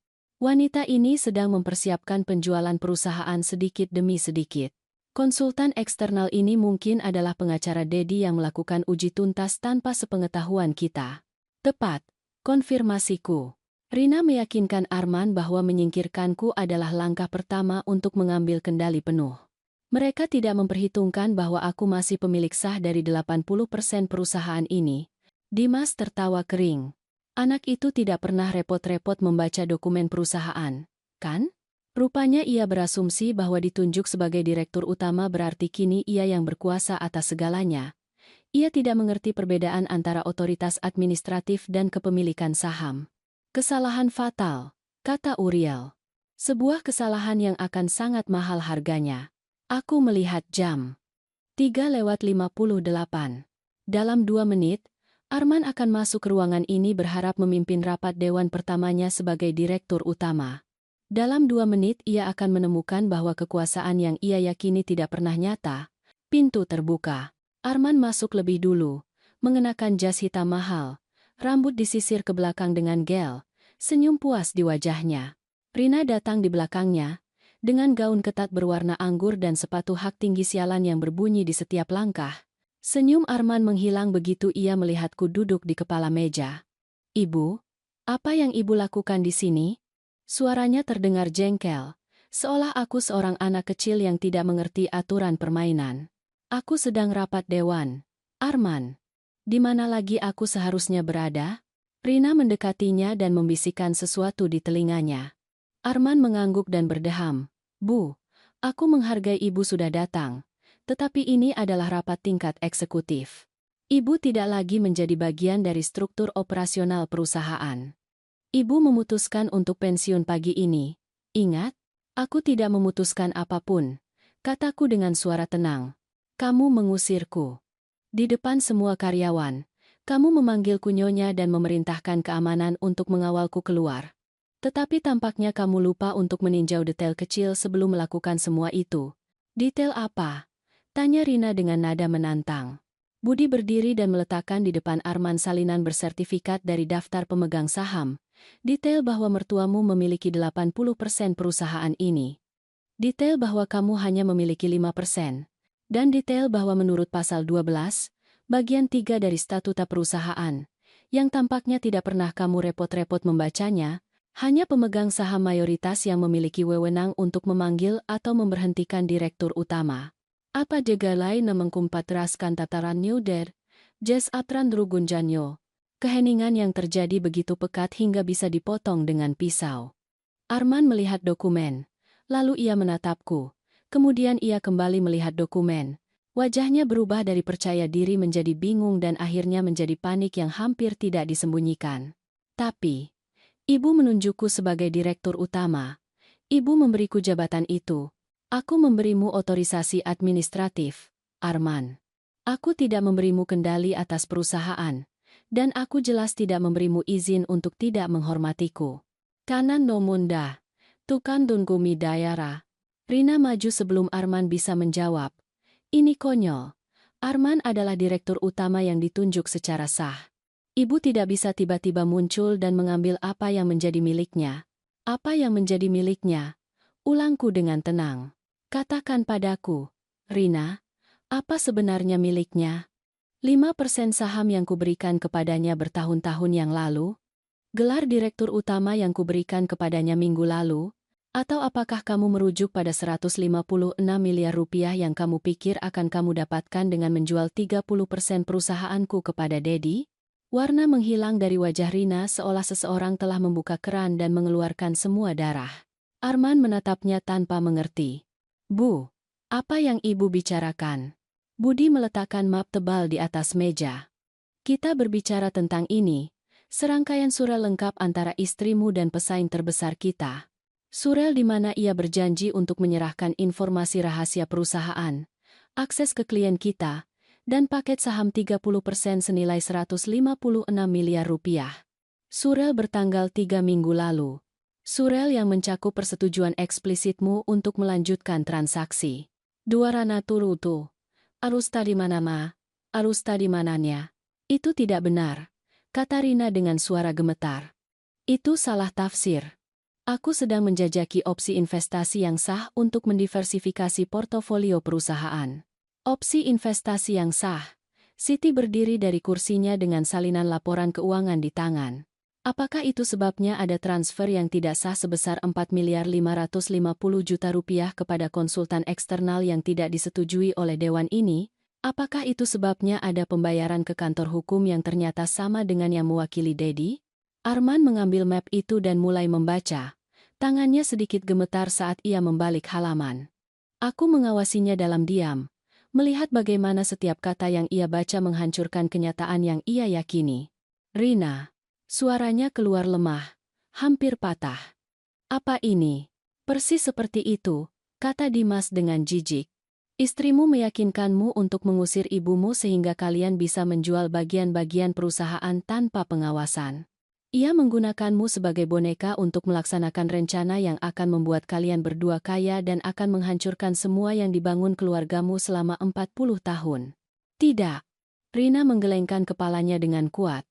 Wanita ini sedang mempersiapkan penjualan perusahaan sedikit demi sedikit. Konsultan eksternal ini mungkin adalah pengacara Dedi yang melakukan uji tuntas tanpa sepengetahuan kita. Tepat, konfirmasiku. Rina meyakinkan Arman bahwa menyingkirkanku adalah langkah pertama untuk mengambil kendali penuh. Mereka tidak memperhitungkan bahwa aku masih pemilik sah dari 80% perusahaan ini. Dimas tertawa kering. Anak itu tidak pernah repot-repot membaca dokumen perusahaan, kan? Rupanya ia berasumsi bahwa ditunjuk sebagai direktur utama berarti kini ia yang berkuasa atas segalanya. Ia tidak mengerti perbedaan antara otoritas administratif dan kepemilikan saham. Kesalahan fatal, kata Uriel. Sebuah kesalahan yang akan sangat mahal harganya. Aku melihat jam. 3:58. Dalam 2 menit, Arman akan masuk ke ruangan ini berharap memimpin rapat dewan pertamanya sebagai direktur utama. Dalam 2 menit ia akan menemukan bahwa kekuasaan yang ia yakini tidak pernah nyata. Pintu terbuka. Arman masuk lebih dulu, mengenakan jas hitam mahal, rambut disisir ke belakang dengan gel, senyum puas di wajahnya. Rina datang di belakangnya, dengan gaun ketat berwarna anggur dan sepatu hak tinggi sialan yang berbunyi di setiap langkah. Senyum Arman menghilang begitu ia melihatku duduk di kepala meja. Ibu, apa yang ibu lakukan di sini? Suaranya terdengar jengkel, seolah aku seorang anak kecil yang tidak mengerti aturan permainan. Aku sedang rapat dewan. Arman, di mana lagi aku seharusnya berada? Rina mendekatinya dan membisikkan sesuatu di telinganya. Arman mengangguk dan berdeham. Bu, aku menghargai ibu sudah datang. Tetapi ini adalah rapat tingkat eksekutif. Ibu tidak lagi menjadi bagian dari struktur operasional perusahaan. Ibu memutuskan untuk pensiun pagi ini. Ingat, aku tidak memutuskan apapun, kataku dengan suara tenang. Kamu mengusirku. Di depan semua karyawan, Kamu memanggilku Nyonya dan memerintahkan keamanan untuk mengawalku keluar. Tetapi tampaknya kamu lupa untuk meninjau detail kecil sebelum melakukan semua itu. Detail apa? Tanya Rina dengan nada menantang. Budi berdiri dan meletakkan di depan Arman salinan bersertifikat dari daftar pemegang saham. Detail bahwa mertuamu memiliki 80% perusahaan ini. Detail bahwa kamu hanya memiliki 5%. Dan detail bahwa menurut pasal 12, bagian 3 dari statuta perusahaan, yang tampaknya tidak pernah kamu repot-repot membacanya, hanya pemegang saham mayoritas yang memiliki wewenang untuk memanggil atau memberhentikan direktur utama. Apa juga lain mengkumpatras tataran Newder, Jes Atran Rugunjanyo. Keheningan yang terjadi begitu pekat hingga bisa dipotong dengan pisau. Arman melihat dokumen, lalu ia menatapku. Kemudian ia kembali melihat dokumen. Wajahnya berubah dari percaya diri menjadi bingung dan akhirnya menjadi panik yang hampir tidak disembunyikan. Tapi, ibu menunjukku sebagai direktur utama. Ibu memberiku jabatan itu. Aku memberimu otorisasi administratif, Arman. Aku tidak memberimu kendali atas perusahaan. Dan aku jelas tidak memberimu izin untuk tidak menghormatiku. Kanan nomunda. Tukan Dungkumi Dayara. Rina maju sebelum Arman bisa menjawab. Ini konyol. Arman adalah direktur utama yang ditunjuk secara sah. Ibu tidak bisa tiba-tiba muncul dan mengambil apa yang menjadi miliknya. Apa yang menjadi miliknya? Ulangku dengan tenang. Katakan padaku, Rina, apa sebenarnya miliknya? 5% saham yang kuberikan kepadanya bertahun-tahun yang lalu? Gelar direktur utama yang kuberikan kepadanya minggu lalu? Atau apakah kamu merujuk pada 156 miliar rupiah yang kamu pikir akan kamu dapatkan dengan menjual 30% perusahaanku kepada Dedi? Warna menghilang dari wajah Rina seolah seseorang telah membuka keran dan mengeluarkan semua darah. Arman menatapnya tanpa mengerti. Bu, apa yang ibu bicarakan? Budi meletakkan map tebal di atas meja. Kita berbicara tentang ini, serangkaian surel lengkap antara istrimu dan pesaing terbesar kita. Surel di mana ia berjanji untuk menyerahkan informasi rahasia perusahaan, akses ke klien kita, dan paket saham 30% senilai 156 miliar rupiah. Surel bertanggal 3 minggu lalu. Surel yang mencakup persetujuan eksplisitmu untuk melanjutkan transaksi. Duarana turutu. Arus tadi manama, arus tadi mananya. Itu tidak benar, kata Rina dengan suara gemetar. Itu salah tafsir. Aku sedang menjajaki opsi investasi yang sah untuk mendiversifikasi portofolio perusahaan. Opsi investasi yang sah. Siti berdiri dari kursinya dengan salinan laporan keuangan di tangan. Apakah itu sebabnya ada transfer yang tidak sah sebesar 4.550 juta rupiah kepada konsultan eksternal yang tidak disetujui oleh dewan ini? Apakah itu sebabnya ada pembayaran ke kantor hukum yang ternyata sama dengan yang mewakili Dedi? Arman mengambil map itu dan mulai membaca. Tangannya sedikit gemetar saat ia membalik halaman. Aku mengawasinya dalam diam, melihat bagaimana setiap kata yang ia baca menghancurkan kenyataan yang ia yakini. Rina. Suaranya keluar lemah, hampir patah. Apa ini? Persis seperti itu, kata Dimas dengan jijik. Istrimu meyakinkanmu untuk mengusir ibumu sehingga kalian bisa menjual bagian-bagian perusahaan tanpa pengawasan. Ia menggunakanmu sebagai boneka untuk melaksanakan rencana yang akan membuat kalian berdua kaya dan akan menghancurkan semua yang dibangun keluargamu selama 40 tahun. Tidak. Rina menggelengkan kepalanya dengan kuat.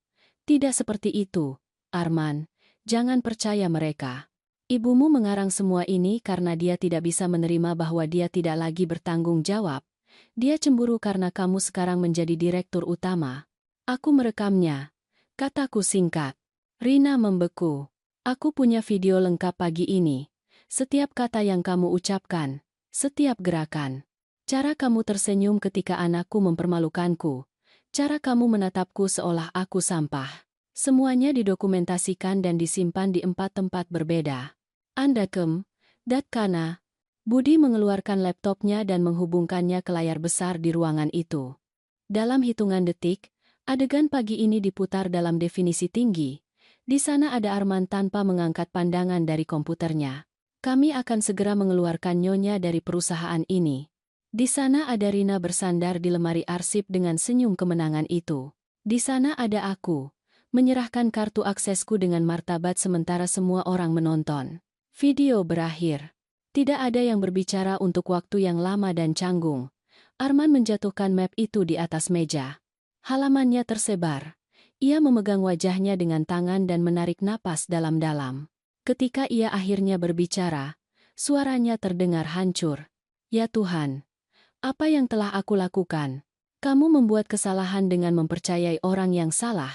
Tidak seperti itu, Arman. Jangan percaya mereka. Ibumu mengarang semua ini karena dia tidak bisa menerima bahwa dia tidak lagi bertanggung jawab. Dia cemburu karena kamu sekarang menjadi direktur utama. Aku merekamnya. Kataku singkat. Rina membeku. Aku punya video lengkap pagi ini. Setiap kata yang kamu ucapkan, setiap gerakan. Cara kamu tersenyum ketika anakku mempermalukanku. Cara kamu menatapku seolah aku sampah. Semuanya didokumentasikan dan disimpan di 4 tempat berbeda. Andakem, Datkana. Budi mengeluarkan laptopnya dan menghubungkannya ke layar besar di ruangan itu. Dalam hitungan detik, adegan pagi ini diputar dalam definisi tinggi. Di sana ada Arman tanpa mengangkat pandangan dari komputernya. Kami akan segera mengeluarkan Nyonya dari perusahaan ini. Di sana ada Rina bersandar di lemari arsip dengan senyum kemenangan itu. Di sana ada aku, menyerahkan kartu aksesku dengan martabat sementara semua orang menonton. Video berakhir. Tidak ada yang berbicara untuk waktu yang lama dan canggung. Arman menjatuhkan map itu di atas meja. Halamannya tersebar. Ia memegang wajahnya dengan tangan dan menarik napas dalam-dalam. Ketika ia akhirnya berbicara, suaranya terdengar hancur. Ya Tuhan, apa yang telah aku lakukan? Kamu membuat kesalahan dengan mempercayai orang yang salah,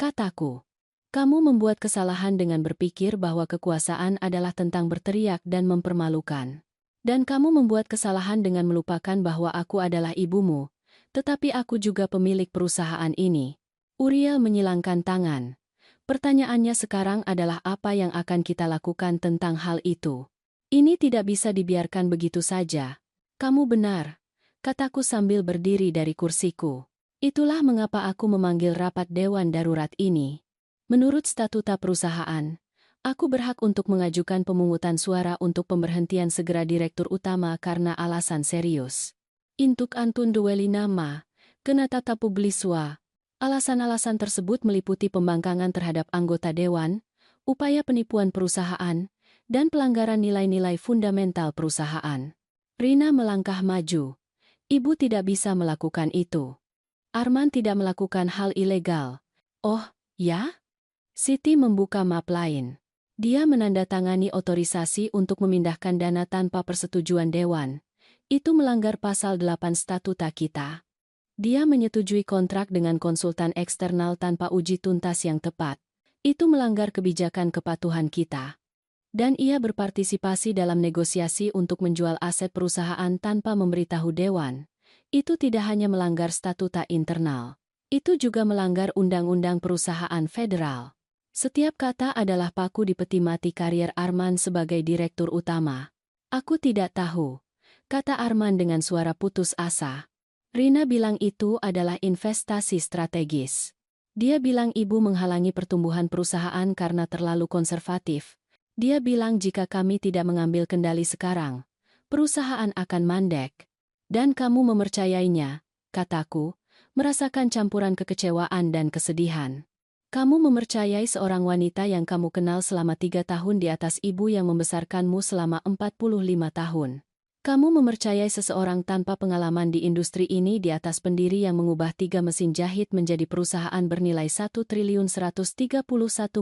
kataku. Kamu membuat kesalahan dengan berpikir bahwa kekuasaan adalah tentang berteriak dan mempermalukan. Dan kamu membuat kesalahan dengan melupakan bahwa aku adalah ibumu, tetapi aku juga pemilik perusahaan ini. Uriel menyilangkan tangan. Pertanyaannya sekarang adalah apa yang akan kita lakukan tentang hal itu. Ini tidak bisa dibiarkan begitu saja. Kamu benar, kataku sambil berdiri dari kursiku. Itulah mengapa aku memanggil rapat dewan darurat ini. Menurut statuta perusahaan, aku berhak untuk mengajukan pemungutan suara untuk pemberhentian segera direktur utama karena alasan serius. Intuk antun dueli nama, kena tata publiswa. Alasan-alasan tersebut meliputi pembangkangan terhadap anggota dewan, upaya penipuan perusahaan, dan pelanggaran nilai-nilai fundamental perusahaan. Rina melangkah maju. Ibu tidak bisa melakukan itu. Arman tidak melakukan hal ilegal. Oh, ya? Siti membuka map lain. Dia menandatangani otorisasi untuk memindahkan dana tanpa persetujuan dewan. Itu melanggar pasal 8 statuta kita. Dia menyetujui kontrak dengan konsultan eksternal tanpa uji tuntas yang tepat. Itu melanggar kebijakan kepatuhan kita. Dan ia berpartisipasi dalam negosiasi untuk menjual aset perusahaan tanpa memberitahu dewan. Itu tidak hanya melanggar statuta internal. Itu juga melanggar undang-undang perusahaan federal. Setiap kata adalah paku di peti mati karier Arman sebagai direktur utama. Aku tidak tahu, kata Arman dengan suara putus asa. Rina bilang itu adalah investasi strategis. Dia bilang ibu menghalangi pertumbuhan perusahaan karena terlalu konservatif. Dia bilang jika kami tidak mengambil kendali sekarang, perusahaan akan mandek. Dan kamu mempercayainya, kataku, merasakan campuran kekecewaan dan kesedihan. Kamu mempercayai seorang wanita yang kamu kenal selama 3 tahun di atas ibu yang membesarkanmu selama 45 tahun. Kamu mempercayai seseorang tanpa pengalaman di industri ini di atas pendiri yang mengubah 3 mesin jahit menjadi perusahaan bernilai 1.131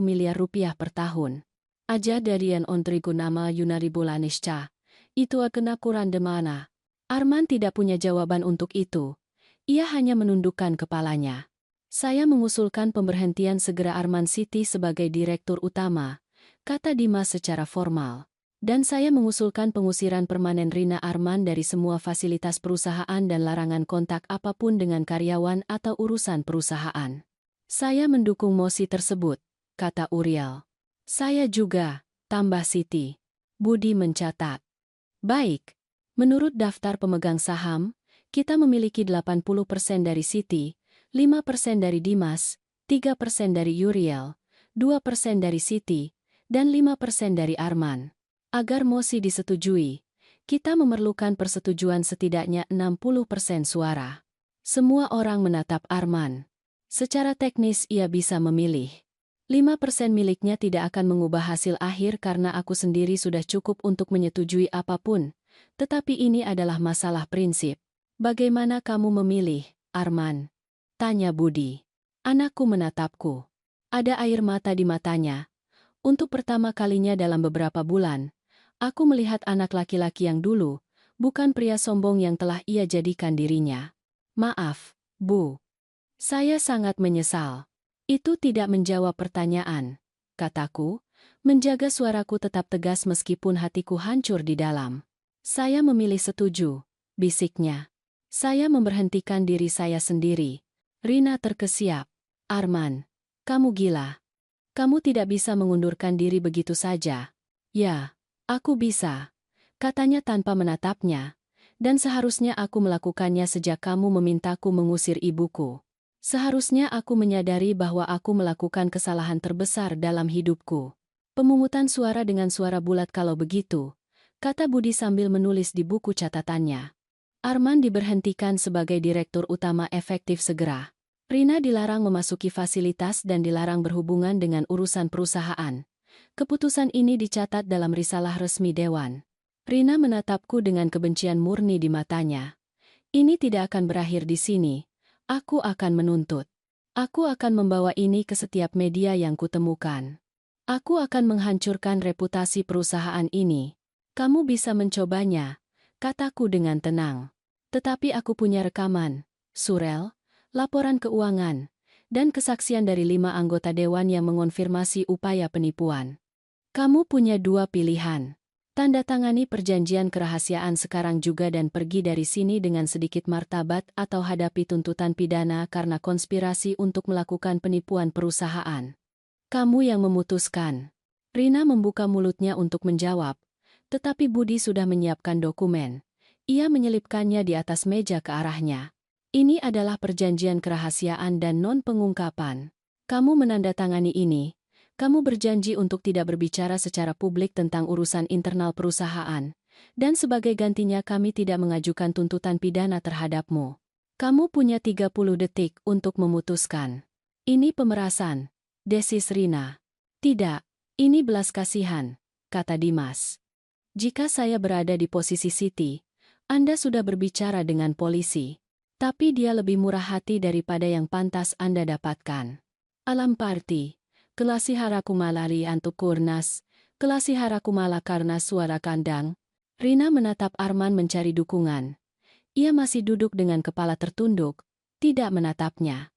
miliar rupiah per tahun. Aja darian ontriku nama Yunari Bulanisca. Itu akan akuran demana. Arman tidak punya jawaban untuk itu. Ia hanya menundukkan kepalanya. Saya mengusulkan pemberhentian segera Arman Siti sebagai direktur utama, kata Dimas secara formal. Dan saya mengusulkan pengusiran permanen Rina Arman dari semua fasilitas perusahaan dan larangan kontak apapun dengan karyawan atau urusan perusahaan. Saya mendukung mosi tersebut, kata Uriel. Saya juga, tambah Siti. Budi mencatat. Baik. Menurut daftar pemegang saham, kita memiliki 80% dari Siti, 5% dari Dimas, 3% dari Uriel, 2% dari Siti, dan 5% dari Arman. Agar mosi disetujui, kita memerlukan persetujuan setidaknya 60% suara. Semua orang menatap Arman. Secara teknis ia bisa memilih. 5% miliknya tidak akan mengubah hasil akhir karena aku sendiri sudah cukup untuk menyetujui apapun, tetapi ini adalah masalah prinsip. Bagaimana kamu memilih, Arman? Tanya Budi. Anakku menatapku. Ada air mata di matanya. Untuk pertama kalinya dalam beberapa bulan, aku melihat anak laki-laki yang dulu, bukan pria sombong yang telah ia jadikan dirinya. Maaf, Bu. Saya sangat menyesal. Itu tidak menjawab pertanyaan, kataku, menjaga suaraku tetap tegas meskipun hatiku hancur di dalam. Saya memilih setuju, bisiknya. Saya memberhentikan diri saya sendiri. Rina terkesiap. Arman, kamu gila. Kamu tidak bisa mengundurkan diri begitu saja. Ya, aku bisa, katanya tanpa menatapnya. Dan seharusnya aku melakukannya sejak kamu memintaku mengusir ibuku. Seharusnya aku menyadari bahwa aku melakukan kesalahan terbesar dalam hidupku. Pemungutan suara dengan suara bulat kalau begitu, kata Budi sambil menulis di buku catatannya. Arman diberhentikan sebagai direktur utama efektif segera. Rina dilarang memasuki fasilitas dan dilarang berhubungan dengan urusan perusahaan. Keputusan ini dicatat dalam risalah resmi Dewan. Rina menatapku dengan kebencian murni di matanya. Ini tidak akan berakhir di sini. Aku akan menuntut. Aku akan membawa ini ke setiap media yang kutemukan. Aku akan menghancurkan reputasi perusahaan ini. Kamu bisa mencobanya, kataku dengan tenang. Tetapi aku punya rekaman, surel, laporan keuangan, dan kesaksian dari 5 anggota dewan yang mengonfirmasi upaya penipuan. Kamu punya 2 pilihan. Tanda tangani perjanjian kerahasiaan sekarang juga dan pergi dari sini dengan sedikit martabat atau hadapi tuntutan pidana karena konspirasi untuk melakukan penipuan perusahaan. Kamu yang memutuskan. Rina membuka mulutnya untuk menjawab, tetapi Budi sudah menyiapkan dokumen. Ia menyelipkannya di atas meja ke arahnya. Ini adalah perjanjian kerahasiaan dan non-pengungkapan. Kamu menandatangani ini. Kamu berjanji untuk tidak berbicara secara publik tentang urusan internal perusahaan, dan sebagai gantinya kami tidak mengajukan tuntutan pidana terhadapmu. Kamu punya 30 detik untuk memutuskan. Ini pemerasan, desis Rina. Tidak, ini belas kasihan, kata Dimas. Jika saya berada di posisi Siti, Anda sudah berbicara dengan polisi. Tapi dia lebih murah hati daripada yang pantas Anda dapatkan. Alam parti. Kelasiharakumala antuk kurnas, kelasiharakumala karena suara kandang. Rina menatap Arman mencari dukungan. Ia masih duduk dengan kepala tertunduk, tidak menatapnya.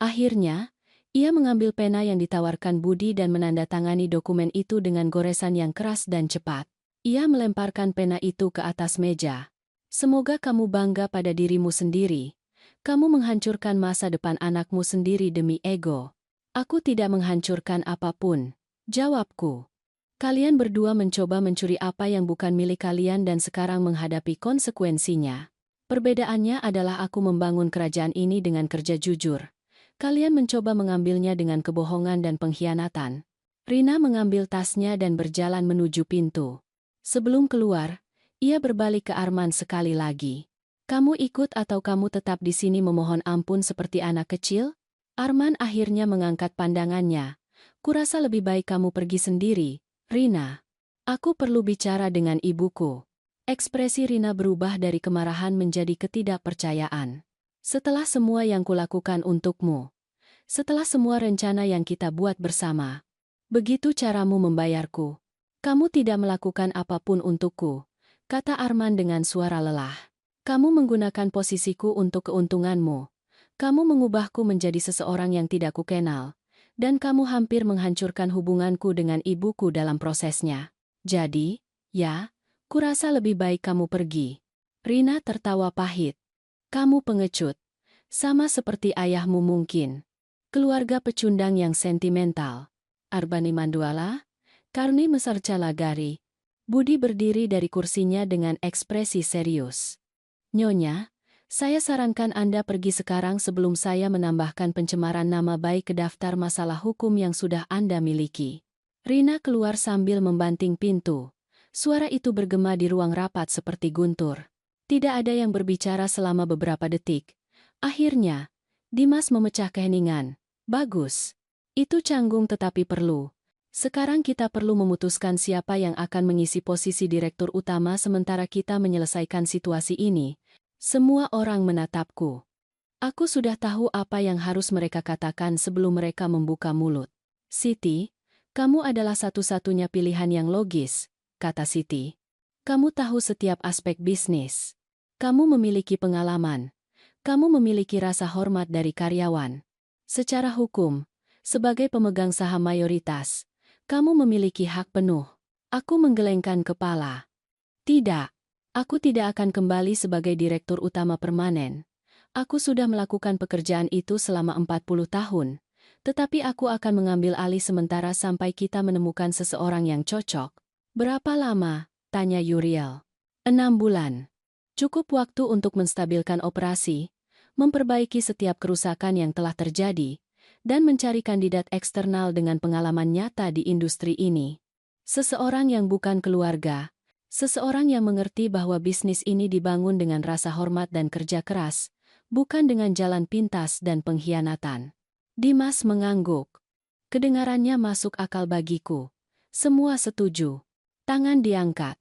Akhirnya, ia mengambil pena yang ditawarkan Budi dan menandatangani dokumen itu dengan goresan yang keras dan cepat. Ia melemparkan pena itu ke atas meja. Semoga kamu bangga pada dirimu sendiri. Kamu menghancurkan masa depan anakmu sendiri demi ego. Aku tidak menghancurkan apapun, jawabku. Kalian berdua mencoba mencuri apa yang bukan milik kalian dan sekarang menghadapi konsekuensinya. Perbedaannya adalah aku membangun kerajaan ini dengan kerja jujur. Kalian mencoba mengambilnya dengan kebohongan dan pengkhianatan. Rina mengambil tasnya dan berjalan menuju pintu. Sebelum keluar, ia berbalik ke Arman sekali lagi. Kamu ikut atau kamu tetap di sini memohon ampun seperti anak kecil? Arman akhirnya mengangkat pandangannya. Kurasa lebih baik kamu pergi sendiri, Rina. Aku perlu bicara dengan ibuku. Ekspresi Rina berubah dari kemarahan menjadi ketidakpercayaan. Setelah semua yang kulakukan untukmu. Setelah semua rencana yang kita buat bersama. Begitu caramu membayarku. Kamu tidak melakukan apapun untukku, kata Arman dengan suara lelah. Kamu menggunakan posisiku untuk keuntunganmu. Kamu mengubahku menjadi seseorang yang tidak kukenal, dan kamu hampir menghancurkan hubunganku dengan ibuku dalam prosesnya. Jadi, ya, kurasa lebih baik kamu pergi. Rina tertawa pahit. Kamu pengecut. Sama seperti ayahmu mungkin. Keluarga pecundang yang sentimental. Arbani Manduala, Karni Mesarca Lagari. Budi berdiri dari kursinya dengan ekspresi serius. Nyonya, saya sarankan Anda pergi sekarang sebelum saya menambahkan pencemaran nama baik ke daftar masalah hukum yang sudah Anda miliki. Rina keluar sambil membanting pintu. Suara itu bergema di ruang rapat seperti guntur. Tidak ada yang berbicara selama beberapa detik. Akhirnya, Dimas memecah keheningan. Bagus. Itu canggung tetapi perlu. Sekarang kita perlu memutuskan siapa yang akan mengisi posisi direktur utama sementara kita menyelesaikan situasi ini. Semua orang menatapku. Aku sudah tahu apa yang harus mereka katakan sebelum mereka membuka mulut. Siti, kamu adalah satu-satunya pilihan yang logis, kata Siti. Kamu tahu setiap aspek bisnis. Kamu memiliki pengalaman. Kamu memiliki rasa hormat dari karyawan. Secara hukum, sebagai pemegang saham mayoritas, kamu memiliki hak penuh. Aku menggelengkan kepala. Tidak. Aku tidak akan kembali sebagai direktur utama permanen. Aku sudah melakukan pekerjaan itu selama 40 tahun, tetapi aku akan mengambil alih sementara sampai kita menemukan seseorang yang cocok. Berapa lama? Tanya Yuriel. 6 bulan. Cukup waktu untuk menstabilkan operasi, memperbaiki setiap kerusakan yang telah terjadi, dan mencari kandidat eksternal dengan pengalaman nyata di industri ini. Seseorang yang bukan keluarga. Seseorang yang mengerti bahwa bisnis ini dibangun dengan rasa hormat dan kerja keras, bukan dengan jalan pintas dan pengkhianatan. Dimas mengangguk. Kedengarannya masuk akal bagiku. Semua setuju. Tangan diangkat.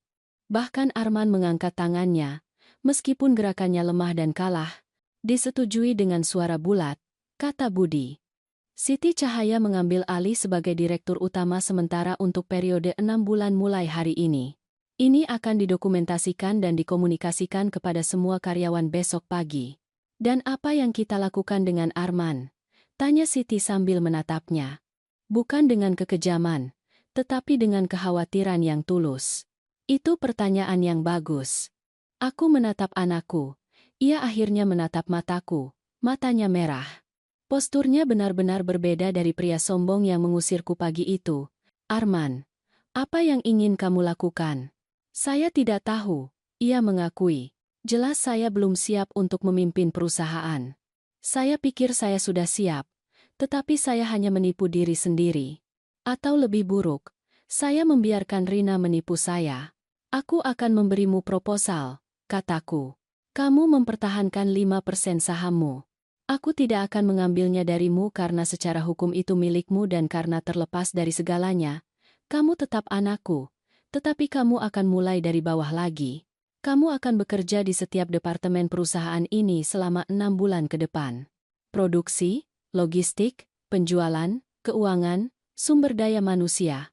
Bahkan Arman mengangkat tangannya, meskipun gerakannya lemah dan kalah. Disetujui dengan suara bulat, kata Budi. Siti Cahaya mengambil alih sebagai direktur utama sementara untuk periode 6 bulan mulai hari ini. Ini akan didokumentasikan dan dikomunikasikan kepada semua karyawan besok pagi. Dan apa yang kita lakukan dengan Arman? Tanya Siti sambil menatapnya. Bukan dengan kekejaman, tetapi dengan kekhawatiran yang tulus. Itu pertanyaan yang bagus. Aku menatap anakku. Ia akhirnya menatap mataku. Matanya merah. Posturnya benar-benar berbeda dari pria sombong yang mengusirku pagi itu. Arman, apa yang ingin kamu lakukan? Saya tidak tahu, ia mengakui. Jelas saya belum siap untuk memimpin perusahaan. Saya pikir saya sudah siap. Tetapi saya hanya menipu diri sendiri. Atau lebih buruk, saya membiarkan Rina menipu saya. Aku akan memberimu proposal, kataku. Kamu mempertahankan 5% sahammu. Aku tidak akan mengambilnya darimu karena secara hukum itu milikmu dan karena terlepas dari segalanya. Kamu tetap anakku, tetapi kamu akan mulai dari bawah lagi. Kamu akan bekerja di setiap departemen perusahaan ini selama 6 bulan ke depan. Produksi, logistik, penjualan, keuangan, sumber daya manusia.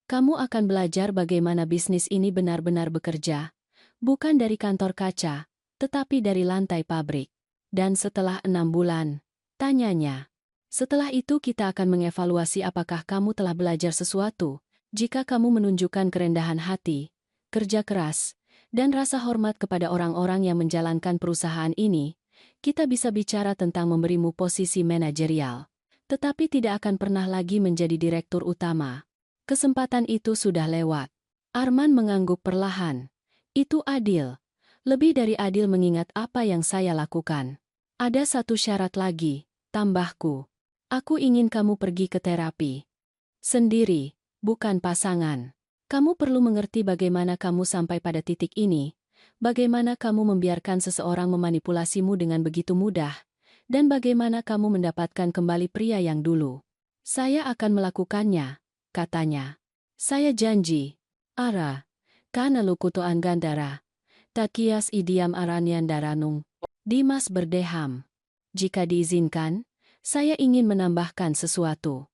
Kamu akan belajar bagaimana bisnis ini benar-benar bekerja, bukan dari kantor kaca, tetapi dari lantai pabrik. Dan setelah 6 bulan, tanyanya. Setelah itu kita akan mengevaluasi apakah kamu telah belajar sesuatu. Jika kamu menunjukkan kerendahan hati, kerja keras, dan rasa hormat kepada orang-orang yang menjalankan perusahaan ini, kita bisa bicara tentang memberimu posisi manajerial. Tetapi tidak akan pernah lagi menjadi direktur utama. Kesempatan itu sudah lewat. Arman mengangguk perlahan. Itu adil. Lebih dari adil mengingat apa yang saya lakukan. Ada satu syarat lagi, tambahku. Aku ingin kamu pergi ke terapi. Sendiri, bukan pasangan. Kamu perlu mengerti bagaimana kamu sampai pada titik ini. Bagaimana kamu membiarkan seseorang memanipulasimu dengan begitu mudah, dan bagaimana kamu mendapatkan kembali pria yang dulu. Saya akan melakukannya, katanya. Saya janji. Ara, kana lukutoan gandara. Takias idiam aranian daranung. Dimas berdeham. Jika diizinkan, saya ingin menambahkan sesuatu.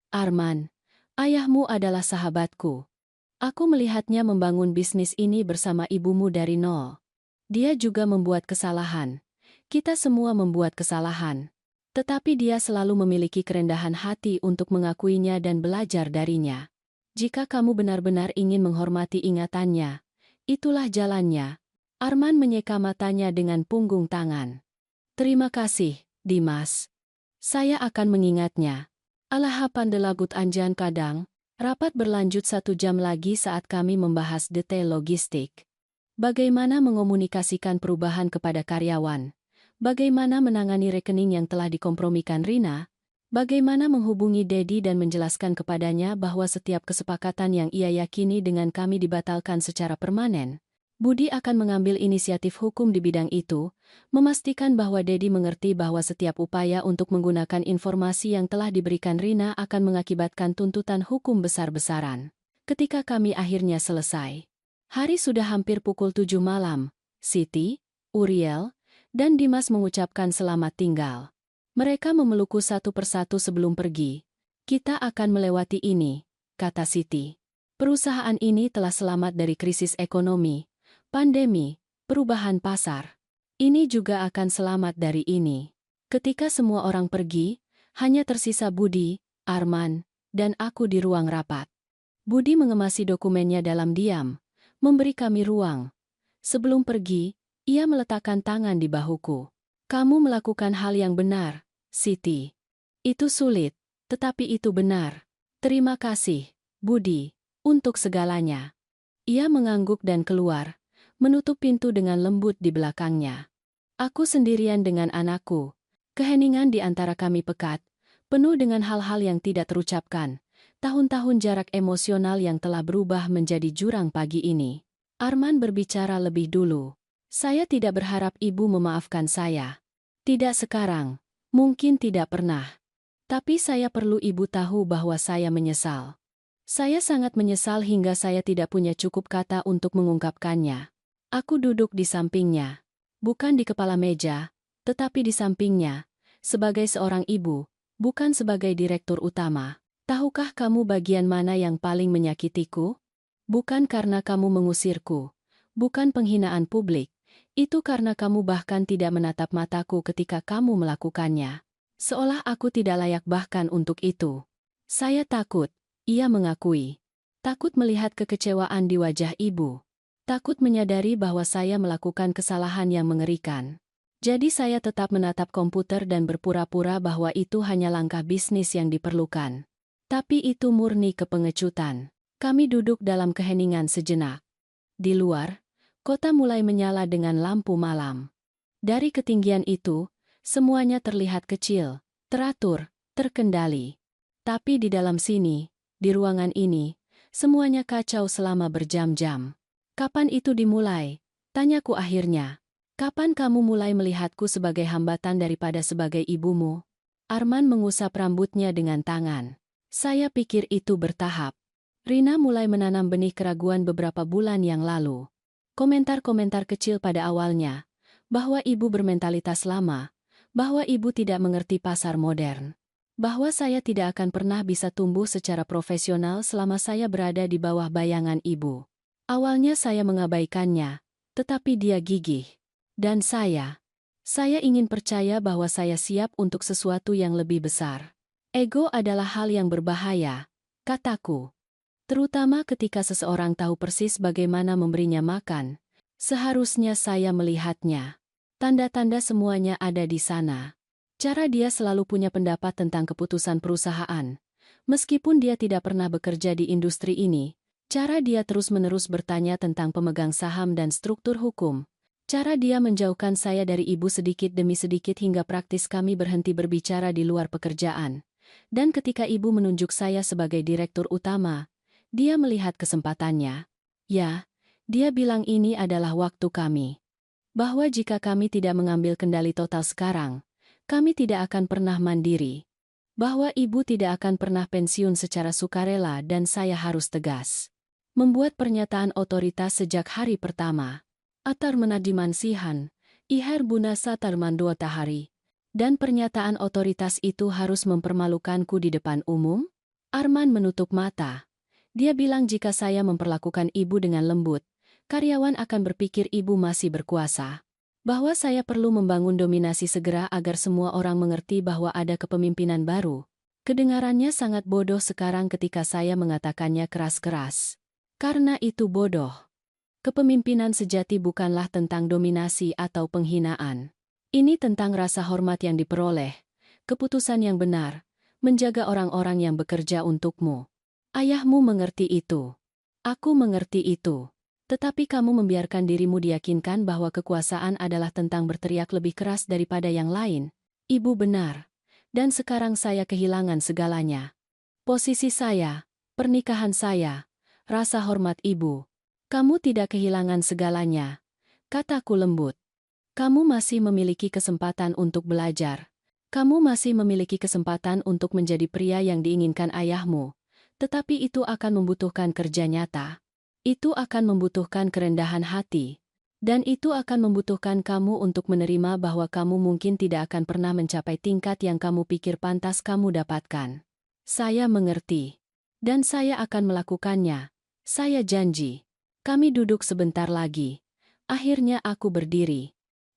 Arman, ayahmu adalah sahabatku. Aku melihatnya membangun bisnis ini bersama ibumu dari nol. Dia juga membuat kesalahan. Kita semua membuat kesalahan. Tetapi dia selalu memiliki kerendahan hati untuk mengakuinya dan belajar darinya. Jika kamu benar-benar ingin menghormati ingatannya, itulah jalannya. Arman menyeka matanya dengan punggung tangan. Terima kasih, Dimas. Saya akan mengingatnya. Alahapan delagut anjan kadang. Rapat berlanjut 1 jam lagi saat kami membahas detail logistik. Bagaimana mengomunikasikan perubahan kepada karyawan. Bagaimana menangani rekening yang telah dikompromikan Rina. Bagaimana menghubungi Dedi dan menjelaskan kepadanya bahwa setiap kesepakatan yang ia yakini dengan kami dibatalkan secara permanen. Budi akan mengambil inisiatif hukum di bidang itu, memastikan bahwa Dedi mengerti bahwa setiap upaya untuk menggunakan informasi yang telah diberikan Rina akan mengakibatkan tuntutan hukum besar-besaran. Ketika kami akhirnya selesai. Hari sudah hampir pukul 7 malam. Siti, Uriel, dan Dimas mengucapkan selamat tinggal. Mereka memelukku satu persatu sebelum pergi. Kita akan melewati ini, kata Siti. Perusahaan ini telah selamat dari krisis ekonomi, pandemi, perubahan pasar. Ini juga akan selamat dari ini. Ketika semua orang pergi, hanya tersisa Budi, Arman, dan aku di ruang rapat. Budi mengemasi dokumennya dalam diam, memberi kami ruang. Sebelum pergi, ia meletakkan tangan di bahuku. Kamu melakukan hal yang benar, Siti. Itu sulit, tetapi itu benar. Terima kasih, Budi, untuk segalanya. Ia mengangguk dan keluar, menutup pintu dengan lembut di belakangnya. Aku sendirian dengan anakku. Keheningan di antara kami pekat, penuh dengan hal-hal yang tidak terucapkan. Tahun-tahun jarak emosional yang telah berubah menjadi jurang pagi ini. Arman berbicara lebih dulu. Saya tidak berharap ibu memaafkan saya. Tidak sekarang, mungkin tidak pernah. Tapi saya perlu ibu tahu bahwa saya menyesal. Saya sangat menyesal hingga saya tidak punya cukup kata untuk mengungkapkannya. Aku duduk di sampingnya. Bukan di kepala meja, tetapi di sampingnya. Sebagai seorang ibu, bukan sebagai direktur utama. Tahukah kamu bagian mana yang paling menyakitiku? Bukan karena kamu mengusirku. Bukan penghinaan publik. Itu karena kamu bahkan tidak menatap mataku ketika kamu melakukannya. Seolah aku tidak layak bahkan untuk itu. Saya takut. Ia mengakui. Takut melihat kekecewaan di wajah ibu. Takut menyadari bahwa saya melakukan kesalahan yang mengerikan. Jadi saya tetap menatap komputer dan berpura-pura bahwa itu hanya langkah bisnis yang diperlukan. Tapi itu murni kepengecutan. Kami duduk dalam keheningan sejenak. Di luar, kota mulai menyala dengan lampu malam. Dari ketinggian itu, semuanya terlihat kecil, teratur, terkendali. Tapi di dalam sini, di ruangan ini, semuanya kacau selama berjam-jam. Kapan itu dimulai? Tanyaku akhirnya. Kapan kamu mulai melihatku sebagai hambatan daripada sebagai ibumu? Arman mengusap rambutnya dengan tangan. Saya pikir itu bertahap. Rina mulai menanam benih keraguan beberapa bulan yang lalu. Komentar-komentar kecil pada awalnya, bahwa ibu bermentalitas lama, bahwa ibu tidak mengerti pasar modern. Bahwa saya tidak akan pernah bisa tumbuh secara profesional selama saya berada di bawah bayangan ibu. Awalnya saya mengabaikannya, tetapi dia gigih. Dan saya ingin percaya bahwa saya siap untuk sesuatu yang lebih besar. Ego adalah hal yang berbahaya, kataku. Terutama ketika seseorang tahu persis bagaimana memberinya makan. Seharusnya saya melihatnya. Tanda-tanda semuanya ada di sana. Cara dia selalu punya pendapat tentang keputusan perusahaan. Meskipun dia tidak pernah bekerja di industri ini, cara dia terus-menerus bertanya tentang pemegang saham dan struktur hukum. Cara dia menjauhkan saya dari ibu sedikit demi sedikit hingga praktis kami berhenti berbicara di luar pekerjaan. Dan ketika ibu menunjuk saya sebagai direktur utama, dia melihat kesempatannya. Ya, dia bilang ini adalah waktu kami. Bahwa jika kami tidak mengambil kendali total sekarang, kami tidak akan pernah mandiri. Bahwa ibu tidak akan pernah pensiun secara sukarela dan saya harus tegas. Membuat pernyataan otoritas sejak hari pertama. Atar menadimansihan, iher bunasa tarmando tahari. Dan pernyataan otoritas itu harus mempermalukanku di depan umum? Arman menutup mata. Dia bilang jika saya memperlakukan ibu dengan lembut, karyawan akan berpikir ibu masih berkuasa. Bahwa saya perlu membangun dominasi segera agar semua orang mengerti bahwa ada kepemimpinan baru. Kedengarannya sangat bodoh sekarang ketika saya mengatakannya keras-keras. Karena itu bodoh. Kepemimpinan sejati bukanlah tentang dominasi atau penghinaan. Ini tentang rasa hormat yang diperoleh, keputusan yang benar, menjaga orang-orang yang bekerja untukmu. Ayahmu mengerti itu. Aku mengerti itu. Tetapi kamu membiarkan dirimu diyakinkan bahwa kekuasaan adalah tentang berteriak lebih keras daripada yang lain. Ibu benar. Dan sekarang saya kehilangan segalanya. Posisi saya, pernikahan saya, rasa hormat ibu. Kamu tidak kehilangan segalanya. Kataku lembut. Kamu masih memiliki kesempatan untuk belajar. Kamu masih memiliki kesempatan untuk menjadi pria yang diinginkan ayahmu. Tetapi itu akan membutuhkan kerja nyata. Itu akan membutuhkan kerendahan hati. Dan itu akan membutuhkan kamu untuk menerima bahwa kamu mungkin tidak akan pernah mencapai tingkat yang kamu pikir pantas kamu dapatkan. Saya mengerti. Dan saya akan melakukannya. Saya janji. Kami duduk sebentar lagi. Akhirnya aku berdiri.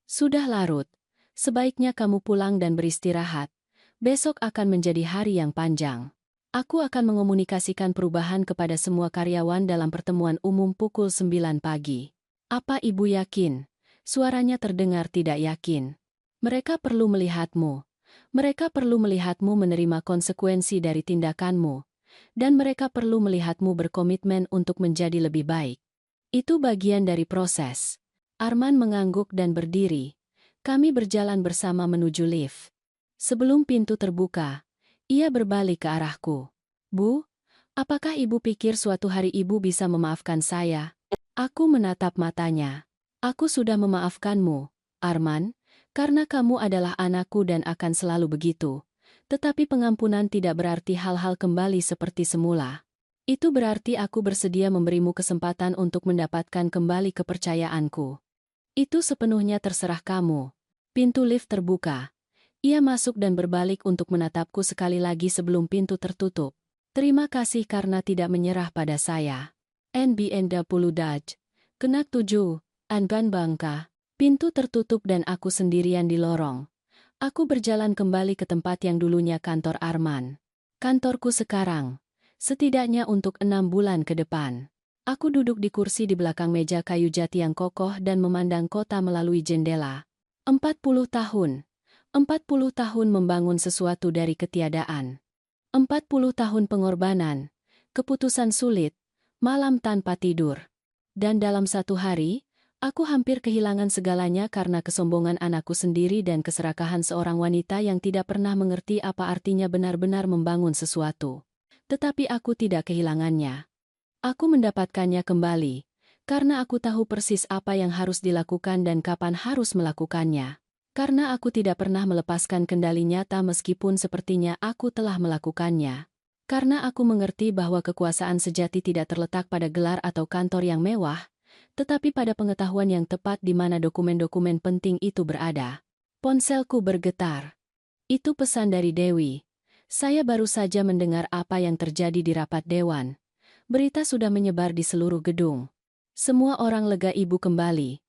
Sudah larut. Sebaiknya kamu pulang dan beristirahat. Besok akan menjadi hari yang panjang. Aku akan mengomunikasikan perubahan kepada semua karyawan dalam pertemuan umum pukul 9 pagi. Apa ibu yakin? Suaranya terdengar tidak yakin. Mereka perlu melihatmu. Mereka perlu melihatmu menerima konsekuensi dari tindakanmu. Dan mereka perlu melihatmu berkomitmen untuk menjadi lebih baik. Itu bagian dari proses. Arman mengangguk dan berdiri. Kami berjalan bersama menuju lift. Sebelum pintu terbuka, ia berbalik ke arahku. Bu, apakah ibu pikir suatu hari ibu bisa memaafkan saya? Aku menatap matanya. Aku sudah memaafkanmu, Arman, Karena kamu adalah anakku dan akan selalu begitu. Tetapi pengampunan tidak berarti hal-hal kembali seperti semula. Itu berarti aku bersedia memberimu kesempatan untuk mendapatkan kembali kepercayaanku. Itu sepenuhnya terserah kamu. Pintu lift terbuka. Ia masuk dan berbalik untuk menatapku sekali lagi sebelum pintu tertutup. Terima kasih karena tidak menyerah pada saya. NBN10 Daj. Kenak 7. Angan Bangka. Pintu tertutup dan aku sendirian di lorong. Aku berjalan kembali ke tempat yang dulunya kantor Arman. Kantorku sekarang. Setidaknya untuk 6 bulan ke depan. Aku duduk di kursi di belakang meja kayu jati yang kokoh dan memandang kota melalui jendela. 40 tahun. 40 tahun membangun sesuatu dari ketiadaan. 40 tahun pengorbanan. Keputusan sulit. Malam tanpa tidur. Dan dalam satu hari, aku hampir kehilangan segalanya karena kesombongan anakku sendiri dan keserakahan seorang wanita yang tidak pernah mengerti apa artinya benar-benar membangun sesuatu. Tetapi aku tidak kehilangannya. Aku mendapatkannya kembali, karena aku tahu persis apa yang harus dilakukan dan kapan harus melakukannya. Karena aku tidak pernah melepaskan kendali nyata meskipun sepertinya aku telah melakukannya. Karena aku mengerti bahwa kekuasaan sejati tidak terletak pada gelar atau kantor yang mewah, tetapi pada pengetahuan yang tepat di mana dokumen-dokumen penting itu berada. Ponselku bergetar. Itu pesan dari Dewi. Saya baru saja mendengar apa yang terjadi di rapat dewan. Berita sudah menyebar di seluruh gedung. Semua orang lega ibu kembali.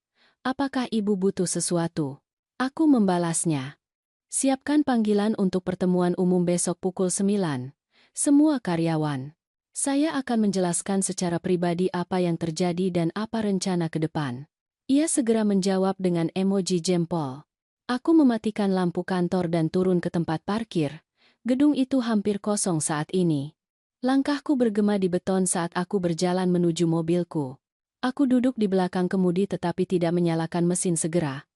Apakah ibu butuh sesuatu? Aku membalasnya. Siapkan panggilan untuk pertemuan umum besok pukul 9. Semua karyawan. Saya akan menjelaskan secara pribadi apa yang terjadi dan apa rencana ke depan. Ia segera menjawab dengan emoji jempol. Aku mematikan lampu kantor dan turun ke tempat parkir. Gedung itu hampir kosong saat ini. Langkahku bergema di beton saat aku berjalan menuju mobilku. Aku duduk di belakang kemudi tetapi tidak menyalakan mesin segera.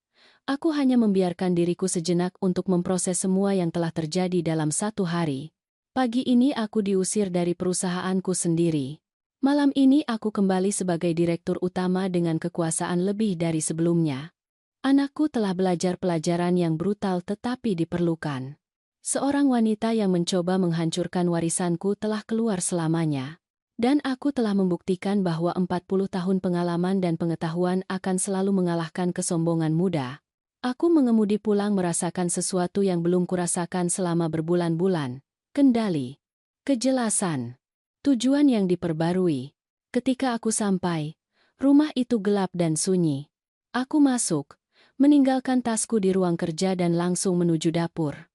Aku hanya membiarkan diriku sejenak untuk memproses semua yang telah terjadi dalam satu hari. Pagi ini aku diusir dari perusahaanku sendiri. Malam ini aku kembali sebagai direktur utama dengan kekuasaan lebih dari sebelumnya. Anakku telah belajar pelajaran yang brutal tetapi diperlukan. Seorang wanita yang mencoba menghancurkan warisanku telah keluar selamanya. Dan aku telah membuktikan bahwa 40 tahun pengalaman dan pengetahuan akan selalu mengalahkan kesombongan muda. Aku mengemudi pulang merasakan sesuatu yang belum kurasakan selama berbulan-bulan. Kendali. Kejelasan. Tujuan yang diperbarui. Ketika aku sampai, rumah itu gelap dan sunyi. Aku masuk, meninggalkan tasku di ruang kerja dan langsung menuju dapur.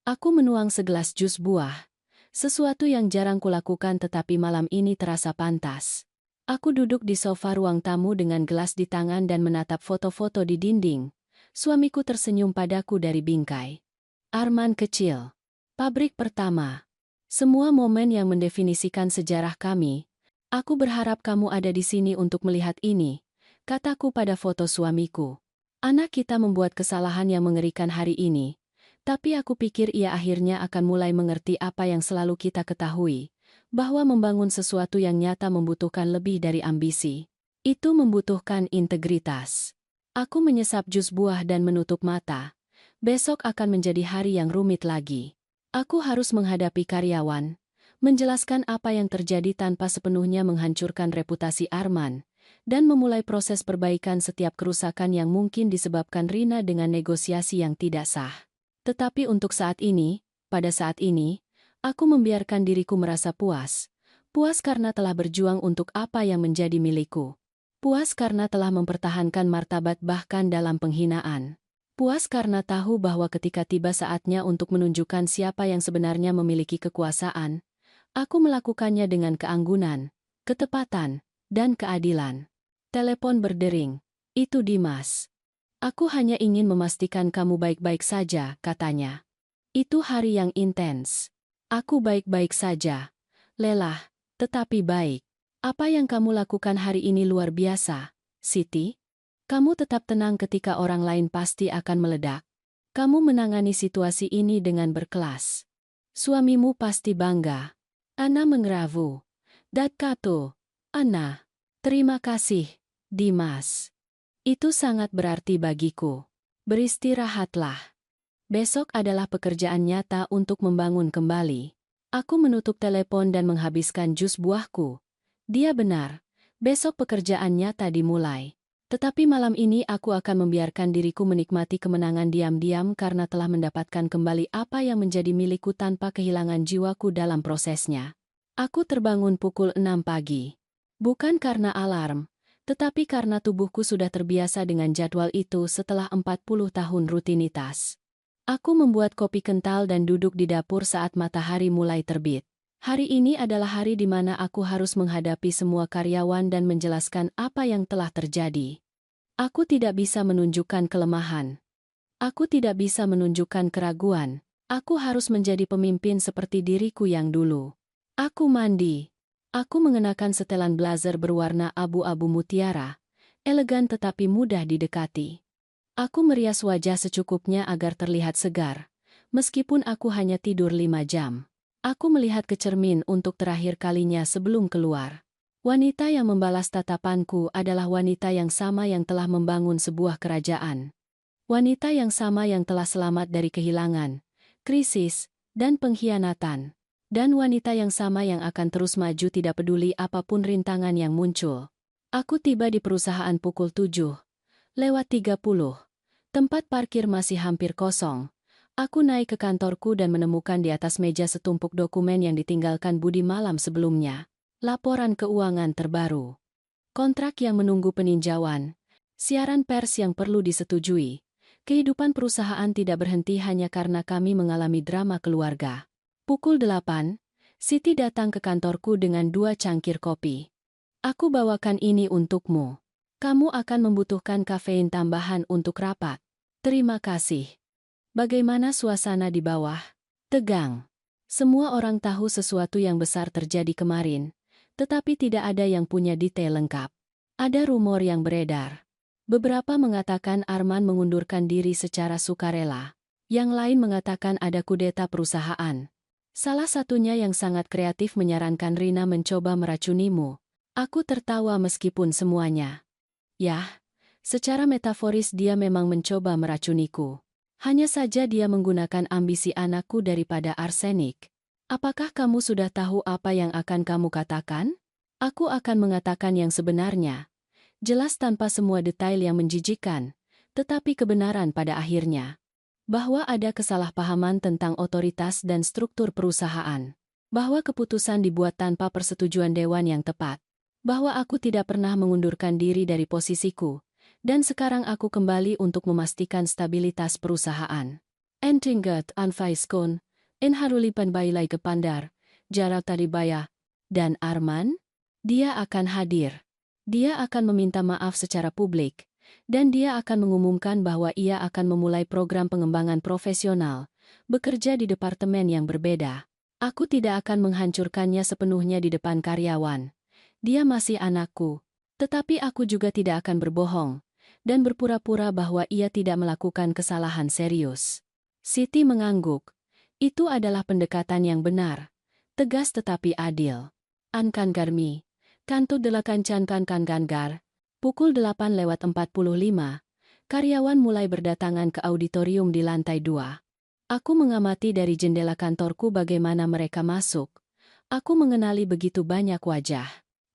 Aku menuang segelas jus buah. Sesuatu yang jarang kulakukan tetapi malam ini terasa pantas. Aku duduk di sofa ruang tamu dengan gelas di tangan dan menatap foto-foto di dinding. Suamiku tersenyum padaku dari bingkai. Arman kecil. Pabrik pertama. Semua momen yang mendefinisikan sejarah kami. Aku berharap kamu ada di sini untuk melihat ini, kataku pada foto suamiku. Anak kita membuat kesalahan yang mengerikan hari ini, tapi aku pikir ia akhirnya akan mulai mengerti apa yang selalu kita ketahui, bahwa membangun sesuatu yang nyata membutuhkan lebih dari ambisi. Itu membutuhkan integritas. Aku menyesap jus buah dan menutup mata. Besok akan menjadi hari yang rumit lagi. Aku harus menghadapi karyawan, menjelaskan apa yang terjadi tanpa sepenuhnya menghancurkan reputasi Arman, dan memulai proses perbaikan setiap kerusakan yang mungkin disebabkan Rina dengan negosiasi yang tidak sah. Tetapi untuk saat ini, pada saat ini, aku membiarkan diriku merasa puas. Puas karena telah berjuang untuk apa yang menjadi milikku. Puas karena telah mempertahankan martabat bahkan dalam penghinaan. Puas karena tahu bahwa ketika tiba saatnya untuk menunjukkan siapa yang sebenarnya memiliki kekuasaan, aku melakukannya dengan keanggunan, ketepatan, dan keadilan. Telepon berdering. Itu Dimas. Aku hanya ingin memastikan kamu baik-baik saja, katanya. Itu hari yang intens. Aku baik-baik saja. Lelah, tetapi baik. Apa yang kamu lakukan hari ini luar biasa, Siti. Kamu tetap tenang ketika orang lain pasti akan meledak. Kamu menangani situasi ini dengan berkelas. Suamimu pasti bangga. Ana mengravu. Datkato. Ana. Terima kasih, Dimas. Itu sangat berarti bagiku. Beristirahatlah. Besok adalah pekerjaan nyata untuk membangun kembali. Aku menutup telepon dan menghabiskan jus buahku. Dia benar. Besok pekerjaan nyata dimulai. Tetapi malam ini aku akan membiarkan diriku menikmati kemenangan diam-diam karena telah mendapatkan kembali apa yang menjadi milikku tanpa kehilangan jiwaku dalam prosesnya. Aku terbangun pukul 6 pagi. Bukan karena alarm, tetapi karena tubuhku sudah terbiasa dengan jadwal itu setelah 40 tahun rutinitas. Aku membuat kopi kental dan duduk di dapur saat matahari mulai terbit. Hari ini adalah hari di mana aku harus menghadapi semua karyawan dan menjelaskan apa yang telah terjadi. Aku tidak bisa menunjukkan kelemahan. Aku tidak bisa menunjukkan keraguan. Aku harus menjadi pemimpin seperti diriku yang dulu. Aku mandi. Aku mengenakan setelan blazer berwarna abu-abu mutiara, elegan tetapi mudah didekati. Aku merias wajah secukupnya agar terlihat segar, meskipun aku hanya tidur 5 jam. Aku melihat ke cermin untuk terakhir kalinya sebelum keluar. Wanita yang membalas tatapanku adalah wanita yang sama yang telah membangun sebuah kerajaan. Wanita yang sama yang telah selamat dari kehilangan, krisis, dan pengkhianatan. Dan wanita yang sama yang akan terus maju tidak peduli apapun rintangan yang muncul. Aku tiba di perusahaan pukul 7:30. Tempat parkir masih hampir kosong. Aku naik ke kantorku dan menemukan di atas meja setumpuk dokumen yang ditinggalkan Budi malam sebelumnya. Laporan keuangan terbaru. Kontrak yang menunggu peninjauan. Siaran pers yang perlu disetujui. Kehidupan perusahaan tidak berhenti hanya karena kami mengalami drama keluarga. Pukul 8, Siti datang ke kantorku dengan 2 cangkir kopi. Aku bawakan ini untukmu. Kamu akan membutuhkan kafein tambahan untuk rapat. Terima kasih. Bagaimana suasana di bawah? Tegang. Semua orang tahu sesuatu yang besar terjadi kemarin, tetapi tidak ada yang punya detail lengkap. Ada rumor yang beredar. Beberapa mengatakan Arman mengundurkan diri secara sukarela. Yang lain mengatakan ada kudeta perusahaan. Salah satunya yang sangat kreatif menyarankan Rina mencoba meracunimu. Aku tertawa meskipun semuanya. Yah, secara metaforis dia memang mencoba meracuniku. Hanya saja dia menggunakan ambisi anakku daripada arsenik. Apakah kamu sudah tahu apa yang akan kamu katakan? Aku akan mengatakan yang sebenarnya. Jelas tanpa semua detail yang menjijikan, tetapi kebenaran pada akhirnya. Bahwa ada kesalahpahaman tentang otoritas dan struktur perusahaan. Bahwa keputusan dibuat tanpa persetujuan dewan yang tepat. Bahwa aku tidak pernah mengundurkan diri dari posisiku. Dan sekarang aku kembali untuk memastikan stabilitas perusahaan. Entingat anfaiskon, enharulipan bailai ke pandar, jarak taribaya. Dan Arman? Dia akan hadir. Dia akan meminta maaf secara publik. Dan dia akan mengumumkan bahwa ia akan memulai program pengembangan profesional, bekerja di departemen yang berbeda. Aku tidak akan menghancurkannya sepenuhnya di depan karyawan. Dia masih anakku. Tetapi aku juga tidak akan berbohong dan berpura-pura bahwa ia tidak melakukan kesalahan serius. Siti mengangguk. Itu adalah pendekatan yang benar. Tegas tetapi adil. Ankan Garmi. Kantu delakan cankan kan gangar. Pukul 8:45. Karyawan mulai berdatangan ke auditorium di lantai 2. Aku mengamati dari jendela kantorku bagaimana mereka masuk. Aku mengenali begitu banyak wajah.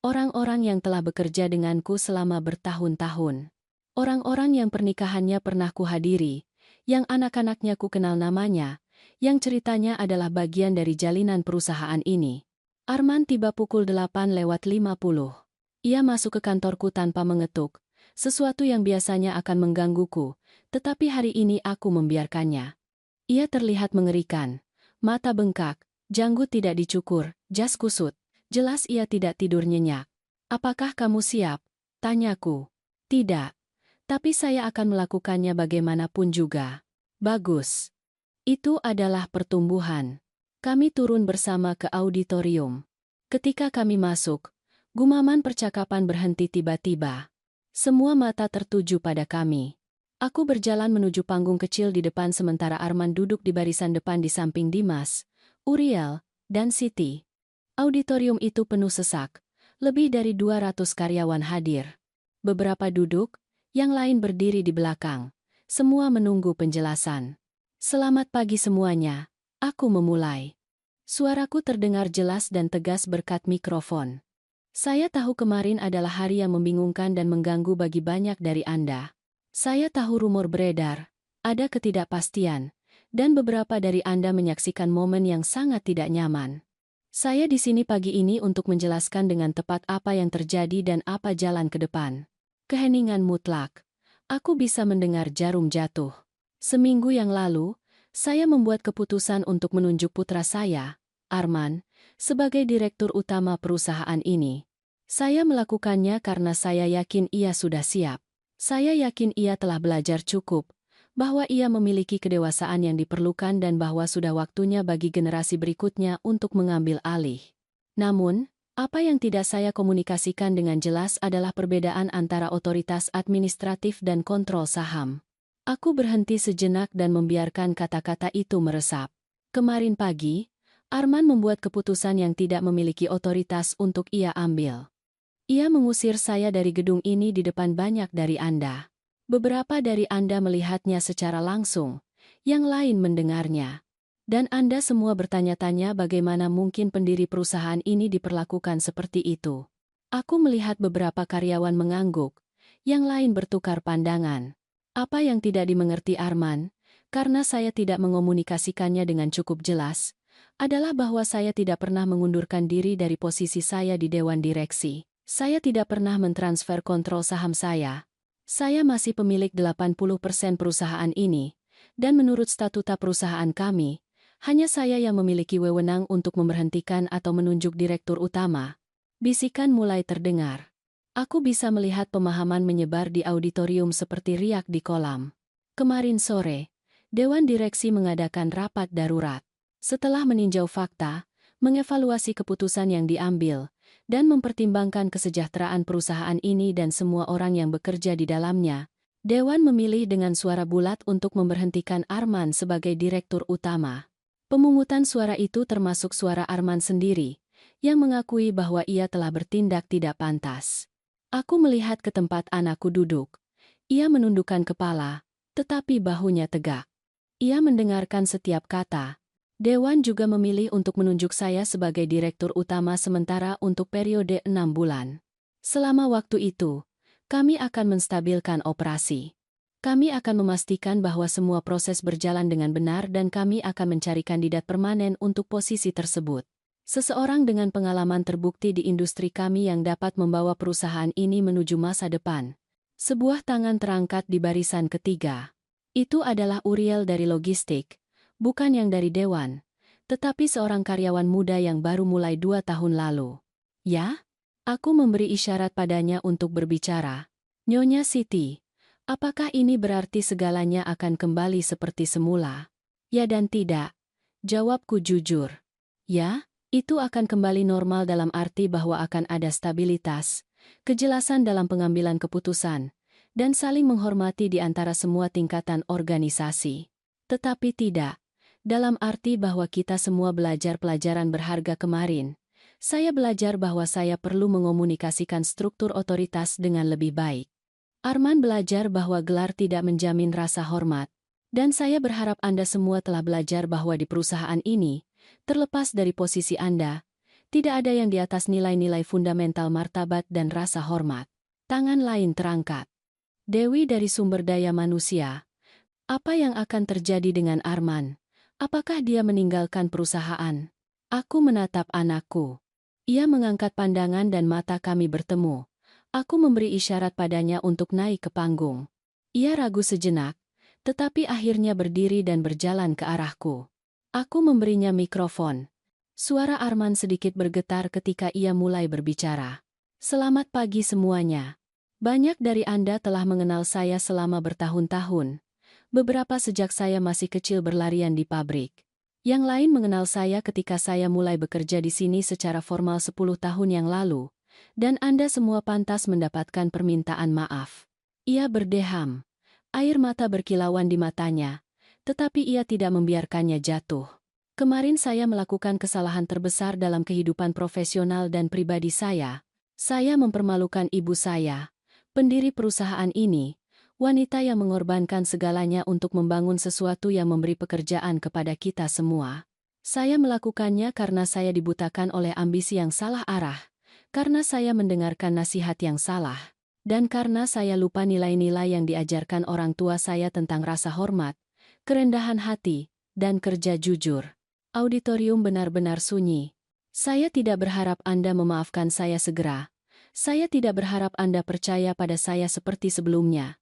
Orang-orang yang telah bekerja denganku selama bertahun-tahun. Orang-orang yang pernikahannya pernah kuhadiri, yang anak-anaknya ku kenal namanya, yang ceritanya adalah bagian dari jalinan perusahaan ini. Arman tiba pukul 8:50. Ia masuk ke kantorku tanpa mengetuk, sesuatu yang biasanya akan menggangguku, tetapi hari ini aku membiarkannya. Ia terlihat mengerikan, mata bengkak, janggut tidak dicukur, jas kusut, jelas ia tidak tidur nyenyak. Apakah kamu siap? Tanyaku. Tidak. Tapi saya akan melakukannya bagaimanapun juga. Bagus. Itu adalah pertumbuhan. Kami turun bersama ke auditorium. Ketika kami masuk, gumaman percakapan berhenti tiba-tiba. Semua mata tertuju pada kami. Aku berjalan menuju panggung kecil di depan sementara Arman duduk di barisan depan di samping Dimas, Uriel, dan Siti. Auditorium itu penuh sesak. Lebih dari 200 karyawan hadir. Beberapa duduk, yang lain berdiri di belakang. Semua menunggu penjelasan. Selamat pagi semuanya. Aku memulai. Suaraku terdengar jelas dan tegas berkat mikrofon. Saya tahu kemarin adalah hari yang membingungkan dan mengganggu bagi banyak dari Anda. Saya tahu rumor beredar, ada ketidakpastian, dan beberapa dari Anda menyaksikan momen yang sangat tidak nyaman. Saya di sini pagi ini untuk menjelaskan dengan tepat apa yang terjadi dan apa jalan ke depan. Keheningan mutlak. Aku bisa mendengar jarum jatuh. Seminggu yang lalu, saya membuat keputusan untuk menunjuk putra saya, Arman, sebagai direktur utama perusahaan ini. Saya melakukannya karena saya yakin ia sudah siap. Saya yakin ia telah belajar cukup, bahwa ia memiliki kedewasaan yang diperlukan dan bahwa sudah waktunya bagi generasi berikutnya untuk mengambil alih. Namun, apa yang tidak saya komunikasikan dengan jelas adalah perbedaan antara otoritas administratif dan kontrol saham. Aku berhenti sejenak dan membiarkan kata-kata itu meresap. Kemarin pagi, Arman membuat keputusan yang tidak memiliki otoritas untuk ia ambil. Ia mengusir saya dari gedung ini di depan banyak dari Anda. Beberapa dari Anda melihatnya secara langsung, yang lain mendengarnya. Dan Anda semua bertanya-tanya bagaimana mungkin pendiri perusahaan ini diperlakukan seperti itu. Aku melihat beberapa karyawan mengangguk, yang lain bertukar pandangan. Apa yang tidak dimengerti Arman, karena saya tidak mengomunikasikannya dengan cukup jelas, adalah bahwa saya tidak pernah mengundurkan diri dari posisi saya di Dewan Direksi. Saya tidak pernah mentransfer kontrol saham saya. Saya masih pemilik 80% perusahaan ini, dan menurut statuta perusahaan kami, hanya saya yang memiliki wewenang untuk memberhentikan atau menunjuk direktur utama. Bisikan mulai terdengar. Aku bisa melihat pemahaman menyebar di auditorium seperti riak di kolam. Kemarin sore, Dewan Direksi mengadakan rapat darurat. Setelah meninjau fakta, mengevaluasi keputusan yang diambil, dan mempertimbangkan kesejahteraan perusahaan ini dan semua orang yang bekerja di dalamnya, Dewan memilih dengan suara bulat untuk memberhentikan Arman sebagai direktur utama. Pemungutan suara itu termasuk suara Arman sendiri, yang mengakui bahwa ia telah bertindak tidak pantas. Aku melihat ke tempat anakku duduk. Ia menundukkan kepala, tetapi bahunya tegak. Ia mendengarkan setiap kata. Dewan juga memilih untuk menunjuk saya sebagai direktur utama sementara untuk periode 6 bulan. Selama waktu itu, kami akan menstabilkan operasi. Kami akan memastikan bahwa semua proses berjalan dengan benar dan kami akan mencari kandidat permanen untuk posisi tersebut. Seseorang dengan pengalaman terbukti di industri kami yang dapat membawa perusahaan ini menuju masa depan. Sebuah tangan terangkat di barisan ketiga. Itu adalah Uriel dari logistik, bukan yang dari Dewan, tetapi seorang karyawan muda yang baru mulai 2 tahun lalu. Ya? Aku memberi isyarat padanya untuk berbicara. Nyonya Siti. Apakah ini berarti segalanya akan kembali seperti semula? Ya dan tidak. Jawabku jujur. Ya, itu akan kembali normal dalam arti bahwa akan ada stabilitas, kejelasan dalam pengambilan keputusan, dan saling menghormati di antara semua tingkatan organisasi. Tetapi tidak, dalam arti bahwa kita semua belajar pelajaran berharga kemarin. Saya belajar bahwa saya perlu mengomunikasikan struktur otoritas dengan lebih baik. Arman belajar bahwa gelar tidak menjamin rasa hormat, dan saya berharap Anda semua telah belajar bahwa di perusahaan ini, terlepas dari posisi Anda, tidak ada yang di atas nilai-nilai fundamental martabat dan rasa hormat. Tangan lain terangkat. Dewi dari sumber daya manusia. Apa yang akan terjadi dengan Arman? Apakah dia meninggalkan perusahaan? Aku menatap anakku. Ia mengangkat pandangan dan mata kami bertemu. Aku memberi isyarat padanya untuk naik ke panggung. Ia ragu sejenak, tetapi akhirnya berdiri dan berjalan ke arahku. Aku memberinya mikrofon. Suara Arman sedikit bergetar ketika ia mulai berbicara. Selamat pagi semuanya. Banyak dari Anda telah mengenal saya selama bertahun-tahun. Beberapa sejak saya masih kecil berlarian di pabrik. Yang lain mengenal saya ketika saya mulai bekerja di sini secara formal 10 tahun yang lalu. Dan Anda semua pantas mendapatkan permintaan maaf. Ia berdeham. Air mata berkilauan di matanya, tetapi ia tidak membiarkannya jatuh. Kemarin saya melakukan kesalahan terbesar dalam kehidupan profesional dan pribadi saya. Saya mempermalukan ibu saya, pendiri perusahaan ini, wanita yang mengorbankan segalanya untuk membangun sesuatu yang memberi pekerjaan kepada kita semua. Saya melakukannya karena saya dibutakan oleh ambisi yang salah arah, karena saya mendengarkan nasihat yang salah, dan karena saya lupa nilai-nilai yang diajarkan orang tua saya tentang rasa hormat, kerendahan hati, dan kerja jujur. Auditorium benar-benar sunyi. Saya tidak berharap Anda memaafkan saya segera. Saya tidak berharap Anda percaya pada saya seperti sebelumnya.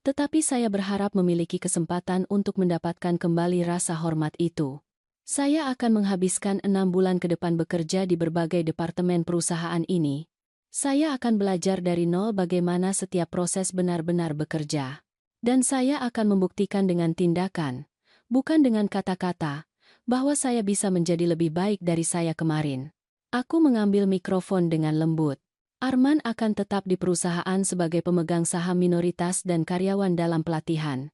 Tetapi saya berharap memiliki kesempatan untuk mendapatkan kembali rasa hormat itu. Saya akan menghabiskan 6 bulan ke depan bekerja di berbagai departemen perusahaan ini. Saya akan belajar dari nol bagaimana setiap proses benar-benar bekerja. Dan saya akan membuktikan dengan tindakan, bukan dengan kata-kata, bahwa saya bisa menjadi lebih baik dari saya kemarin. Aku mengambil mikrofon dengan lembut. Arman akan tetap di perusahaan sebagai pemegang saham minoritas dan karyawan dalam pelatihan.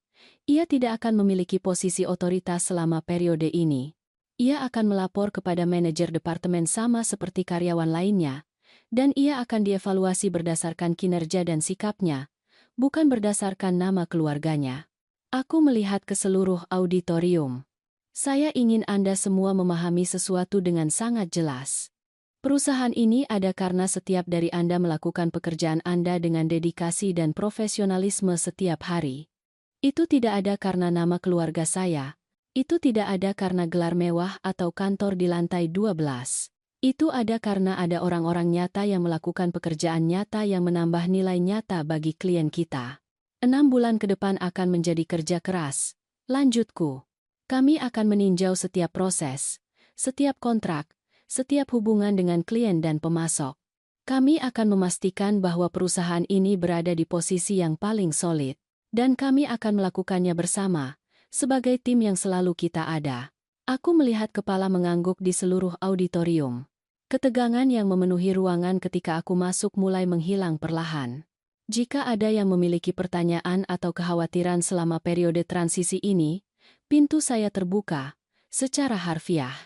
Ia tidak akan memiliki posisi otoritas selama periode ini. Ia akan melapor kepada manajer departemen sama seperti karyawan lainnya, dan ia akan dievaluasi berdasarkan kinerja dan sikapnya, bukan berdasarkan nama keluarganya. Aku melihat ke seluruh auditorium. Saya ingin Anda semua memahami sesuatu dengan sangat jelas. Perusahaan ini ada karena setiap dari Anda melakukan pekerjaan Anda dengan dedikasi dan profesionalisme setiap hari. Itu tidak ada karena nama keluarga saya. Itu tidak ada karena gelar mewah atau kantor di lantai 12. Itu ada karena ada orang-orang nyata yang melakukan pekerjaan nyata yang menambah nilai nyata bagi klien kita. 6 bulan ke depan akan menjadi kerja keras. Lanjutku. Kami akan meninjau setiap proses, setiap kontrak, setiap hubungan dengan klien dan pemasok. Kami akan memastikan bahwa perusahaan ini berada di posisi yang paling solid, dan kami akan melakukannya bersama, sebagai tim yang selalu kita ada. Aku melihat kepala mengangguk di seluruh auditorium. Ketegangan yang memenuhi ruangan ketika aku masuk mulai menghilang perlahan. Jika ada yang memiliki pertanyaan atau kekhawatiran selama periode transisi ini, pintu saya terbuka, secara harfiah.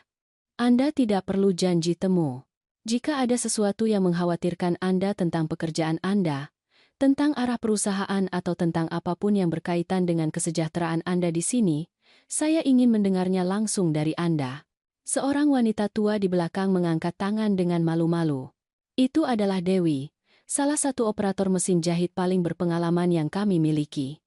Anda tidak perlu janji temu. Jika ada sesuatu yang mengkhawatirkan Anda tentang pekerjaan Anda, tentang arah perusahaan atau tentang apapun yang berkaitan dengan kesejahteraan Anda di sini, saya ingin mendengarnya langsung dari Anda. Seorang wanita tua di belakang mengangkat tangan dengan malu-malu. Itu adalah Dewi, salah satu operator mesin jahit paling berpengalaman yang kami miliki.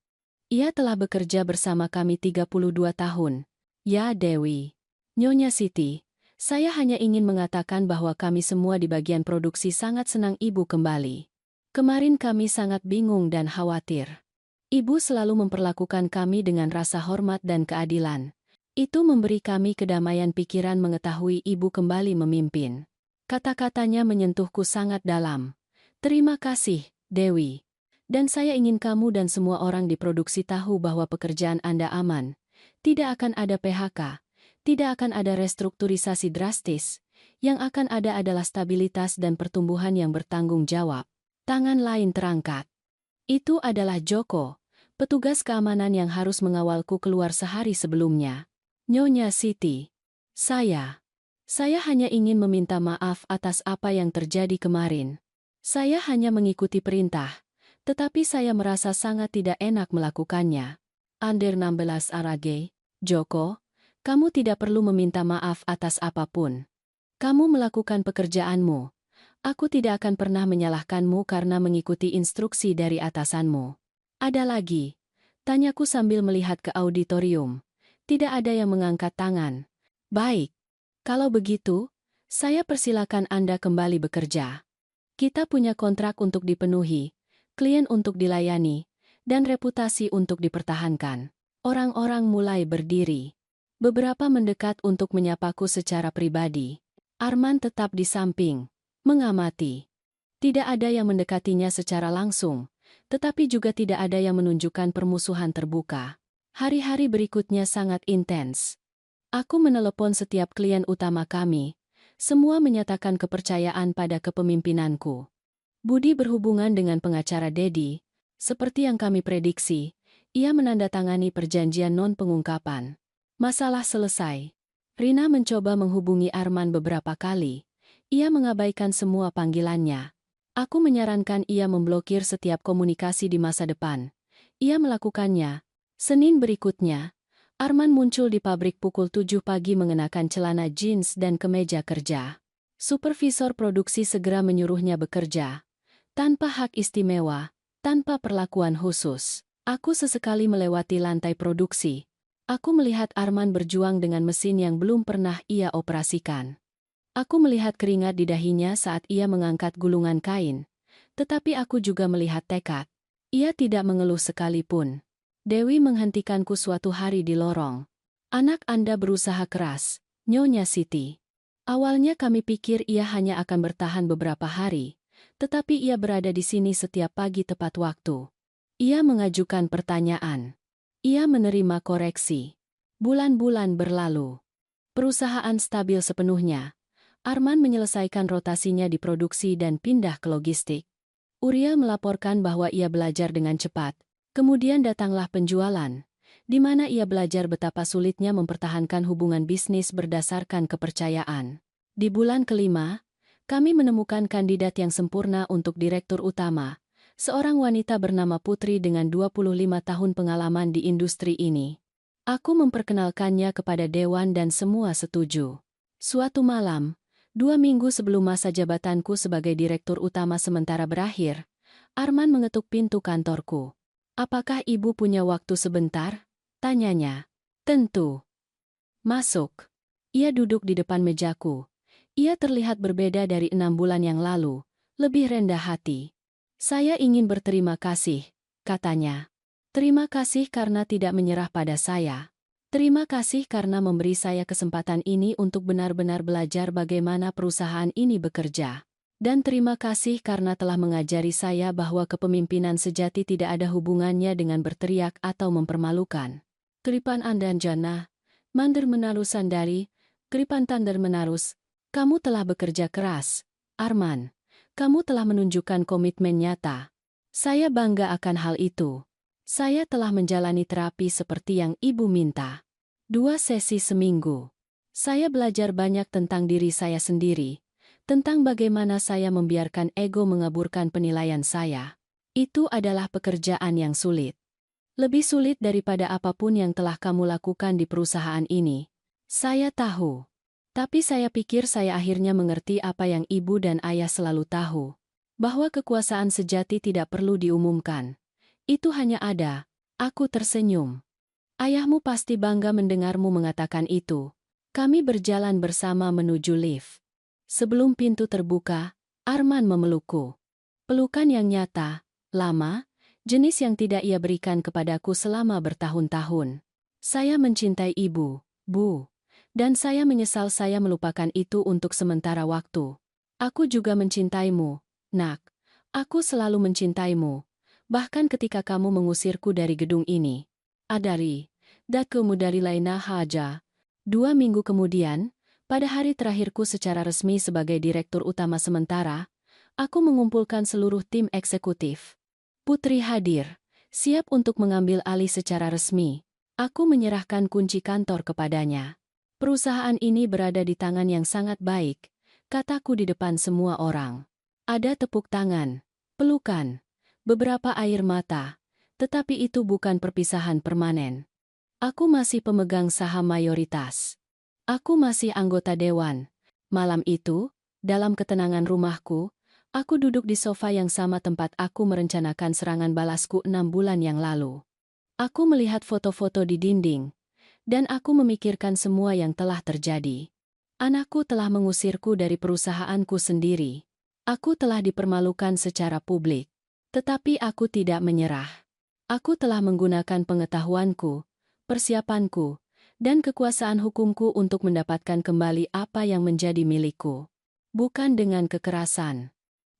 Ia telah bekerja bersama kami 32 tahun. Ya Dewi. Nyonya Siti. Saya hanya ingin mengatakan bahwa kami semua di bagian produksi sangat senang Ibu kembali. Kemarin kami sangat bingung dan khawatir. Ibu selalu memperlakukan kami dengan rasa hormat dan keadilan. Itu memberi kami kedamaian pikiran mengetahui Ibu kembali memimpin. Kata-katanya menyentuhku sangat dalam. Terima kasih, Dewi. Dan saya ingin kamu dan semua orang di produksi tahu bahwa pekerjaan Anda aman. Tidak akan ada PHK. Tidak akan ada restrukturisasi drastis. Yang akan ada adalah stabilitas dan pertumbuhan yang bertanggung jawab. Tangan lain terangkat. Itu adalah Joko, petugas keamanan yang harus mengawalku keluar sehari sebelumnya. Nyonya Siti. Saya hanya ingin meminta maaf atas apa yang terjadi kemarin. Saya hanya mengikuti perintah, tetapi saya merasa sangat tidak enak melakukannya. Under 16 Arage, Joko. Kamu tidak perlu meminta maaf atas apapun. Kamu melakukan pekerjaanmu. Aku tidak akan pernah menyalahkanmu karena mengikuti instruksi dari atasanmu. Ada lagi? Tanyaku sambil melihat ke auditorium. Tidak ada yang mengangkat tangan. Baik. Kalau begitu, saya persilakan Anda kembali bekerja. Kita punya kontrak untuk dipenuhi, klien untuk dilayani, dan reputasi untuk dipertahankan. Orang-orang mulai berdiri. Beberapa mendekat untuk menyapaku secara pribadi. Arman tetap di samping, mengamati. Tidak ada yang mendekatinya secara langsung, tetapi juga tidak ada yang menunjukkan permusuhan terbuka. Hari-hari berikutnya sangat intens. Aku menelepon setiap klien utama kami. Semua menyatakan kepercayaan pada kepemimpinanku. Budi berhubungan dengan pengacara Dedi. Seperti yang kami prediksi, ia menandatangani perjanjian non-pengungkapan. Masalah selesai. Rina mencoba menghubungi Arman beberapa kali. Ia mengabaikan semua panggilannya. Aku menyarankan ia memblokir setiap komunikasi di masa depan. Ia melakukannya. Senin berikutnya, Arman muncul di pabrik pukul 7 pagi mengenakan celana jeans dan kemeja kerja. Supervisor produksi segera menyuruhnya bekerja. Tanpa hak istimewa, tanpa perlakuan khusus. Aku sesekali melewati lantai produksi. Aku melihat Arman berjuang dengan mesin yang belum pernah ia operasikan. Aku melihat keringat di dahinya saat ia mengangkat gulungan kain. Tetapi aku juga melihat tekad. Ia tidak mengeluh sekalipun. Dewi menghentikanku suatu hari di lorong. Anak Anda berusaha keras, Nyonya Siti. Awalnya kami pikir ia hanya akan bertahan beberapa hari, tetapi ia berada di sini setiap pagi tepat waktu. Ia mengajukan pertanyaan. Ia menerima koreksi. Bulan-bulan berlalu. Perusahaan stabil sepenuhnya. Arman menyelesaikan rotasinya di produksi dan pindah ke logistik. Uriel melaporkan bahwa ia belajar dengan cepat. Kemudian datanglah penjualan, di mana ia belajar betapa sulitnya mempertahankan hubungan bisnis berdasarkan kepercayaan. Di bulan kelima, kami menemukan kandidat yang sempurna untuk direktur utama, seorang wanita bernama Putri dengan 25 tahun pengalaman di industri ini. Aku memperkenalkannya kepada Dewan dan semua setuju. Suatu malam, 2 minggu sebelum masa jabatanku sebagai direktur utama sementara berakhir, Arman mengetuk pintu kantorku. "Apakah ibu punya waktu sebentar?" tanyanya. "Tentu." "Masuk." Ia duduk di depan mejaku. Ia terlihat berbeda dari 6 bulan yang lalu, lebih rendah hati. "Saya ingin berterima kasih," katanya. "Terima kasih karena tidak menyerah pada saya. Terima kasih karena memberi saya kesempatan ini untuk benar-benar belajar bagaimana perusahaan ini bekerja. Dan terima kasih karena telah mengajari saya bahwa kepemimpinan sejati tidak ada hubungannya dengan berteriak atau mempermalukan. Keripan Anda jana, mandir menarus sandari, keripan tandar menarus. Kamu telah bekerja keras, Arman. Kamu telah menunjukkan komitmen nyata. Saya bangga akan hal itu. Saya telah menjalani terapi seperti yang ibu minta. 2 sesi seminggu. Saya belajar banyak tentang diri saya sendiri, tentang bagaimana saya membiarkan ego mengaburkan penilaian saya. Itu adalah pekerjaan yang sulit. Lebih sulit daripada apapun yang telah kamu lakukan di perusahaan ini. Saya tahu. Tapi saya pikir saya akhirnya mengerti apa yang ibu dan ayah selalu tahu. Bahwa kekuasaan sejati tidak perlu diumumkan. Itu hanya ada." Aku tersenyum. "Ayahmu pasti bangga mendengarmu mengatakan itu." Kami berjalan bersama menuju lift. Sebelum pintu terbuka, Arman memelukku. Pelukan yang nyata, lama, jenis yang tidak ia berikan kepadaku selama bertahun-tahun. "Saya mencintai ibu, Bu. Dan saya menyesal saya melupakan itu untuk sementara waktu. Aku juga mencintaimu, Nak. Aku selalu mencintaimu. Bahkan ketika kamu mengusirku dari gedung ini. Adari. Datkumu dari Laina Haja." 2 minggu kemudian, pada hari terakhirku secara resmi sebagai direktur utama sementara, aku mengumpulkan seluruh tim eksekutif. Putri hadir, siap untuk mengambil alih secara resmi. Aku menyerahkan kunci kantor kepadanya. "Perusahaan ini berada di tangan yang sangat baik," kataku di depan semua orang. Ada tepuk tangan, pelukan, beberapa air mata, tetapi itu bukan perpisahan permanen. Aku masih pemegang saham mayoritas. Aku masih anggota dewan. Malam itu, dalam ketenangan rumahku, aku duduk di sofa yang sama tempat aku merencanakan serangan balasku 6 bulan yang lalu. Aku melihat foto-foto di dinding, dan aku memikirkan semua yang telah terjadi. Anakku telah mengusirku dari perusahaanku sendiri. Aku telah dipermalukan secara publik. Tetapi aku tidak menyerah. Aku telah menggunakan pengetahuanku, persiapanku, dan kekuasaan hukumku untuk mendapatkan kembali apa yang menjadi milikku. Bukan dengan kekerasan.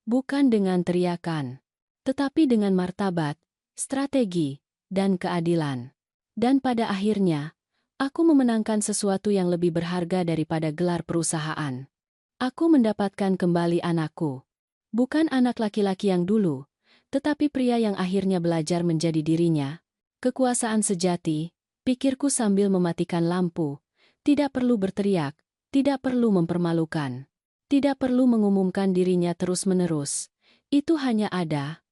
Bukan dengan teriakan. Tetapi dengan martabat, strategi, dan keadilan. Dan pada akhirnya, aku memenangkan sesuatu yang lebih berharga daripada gelar perusahaan. Aku mendapatkan kembali anakku. Bukan anak laki-laki yang dulu, tetapi pria yang akhirnya belajar menjadi dirinya. Kekuasaan sejati, pikirku sambil mematikan lampu. Tidak perlu berteriak, tidak perlu mempermalukan. Tidak perlu mengumumkan dirinya terus-menerus. Itu hanya ada.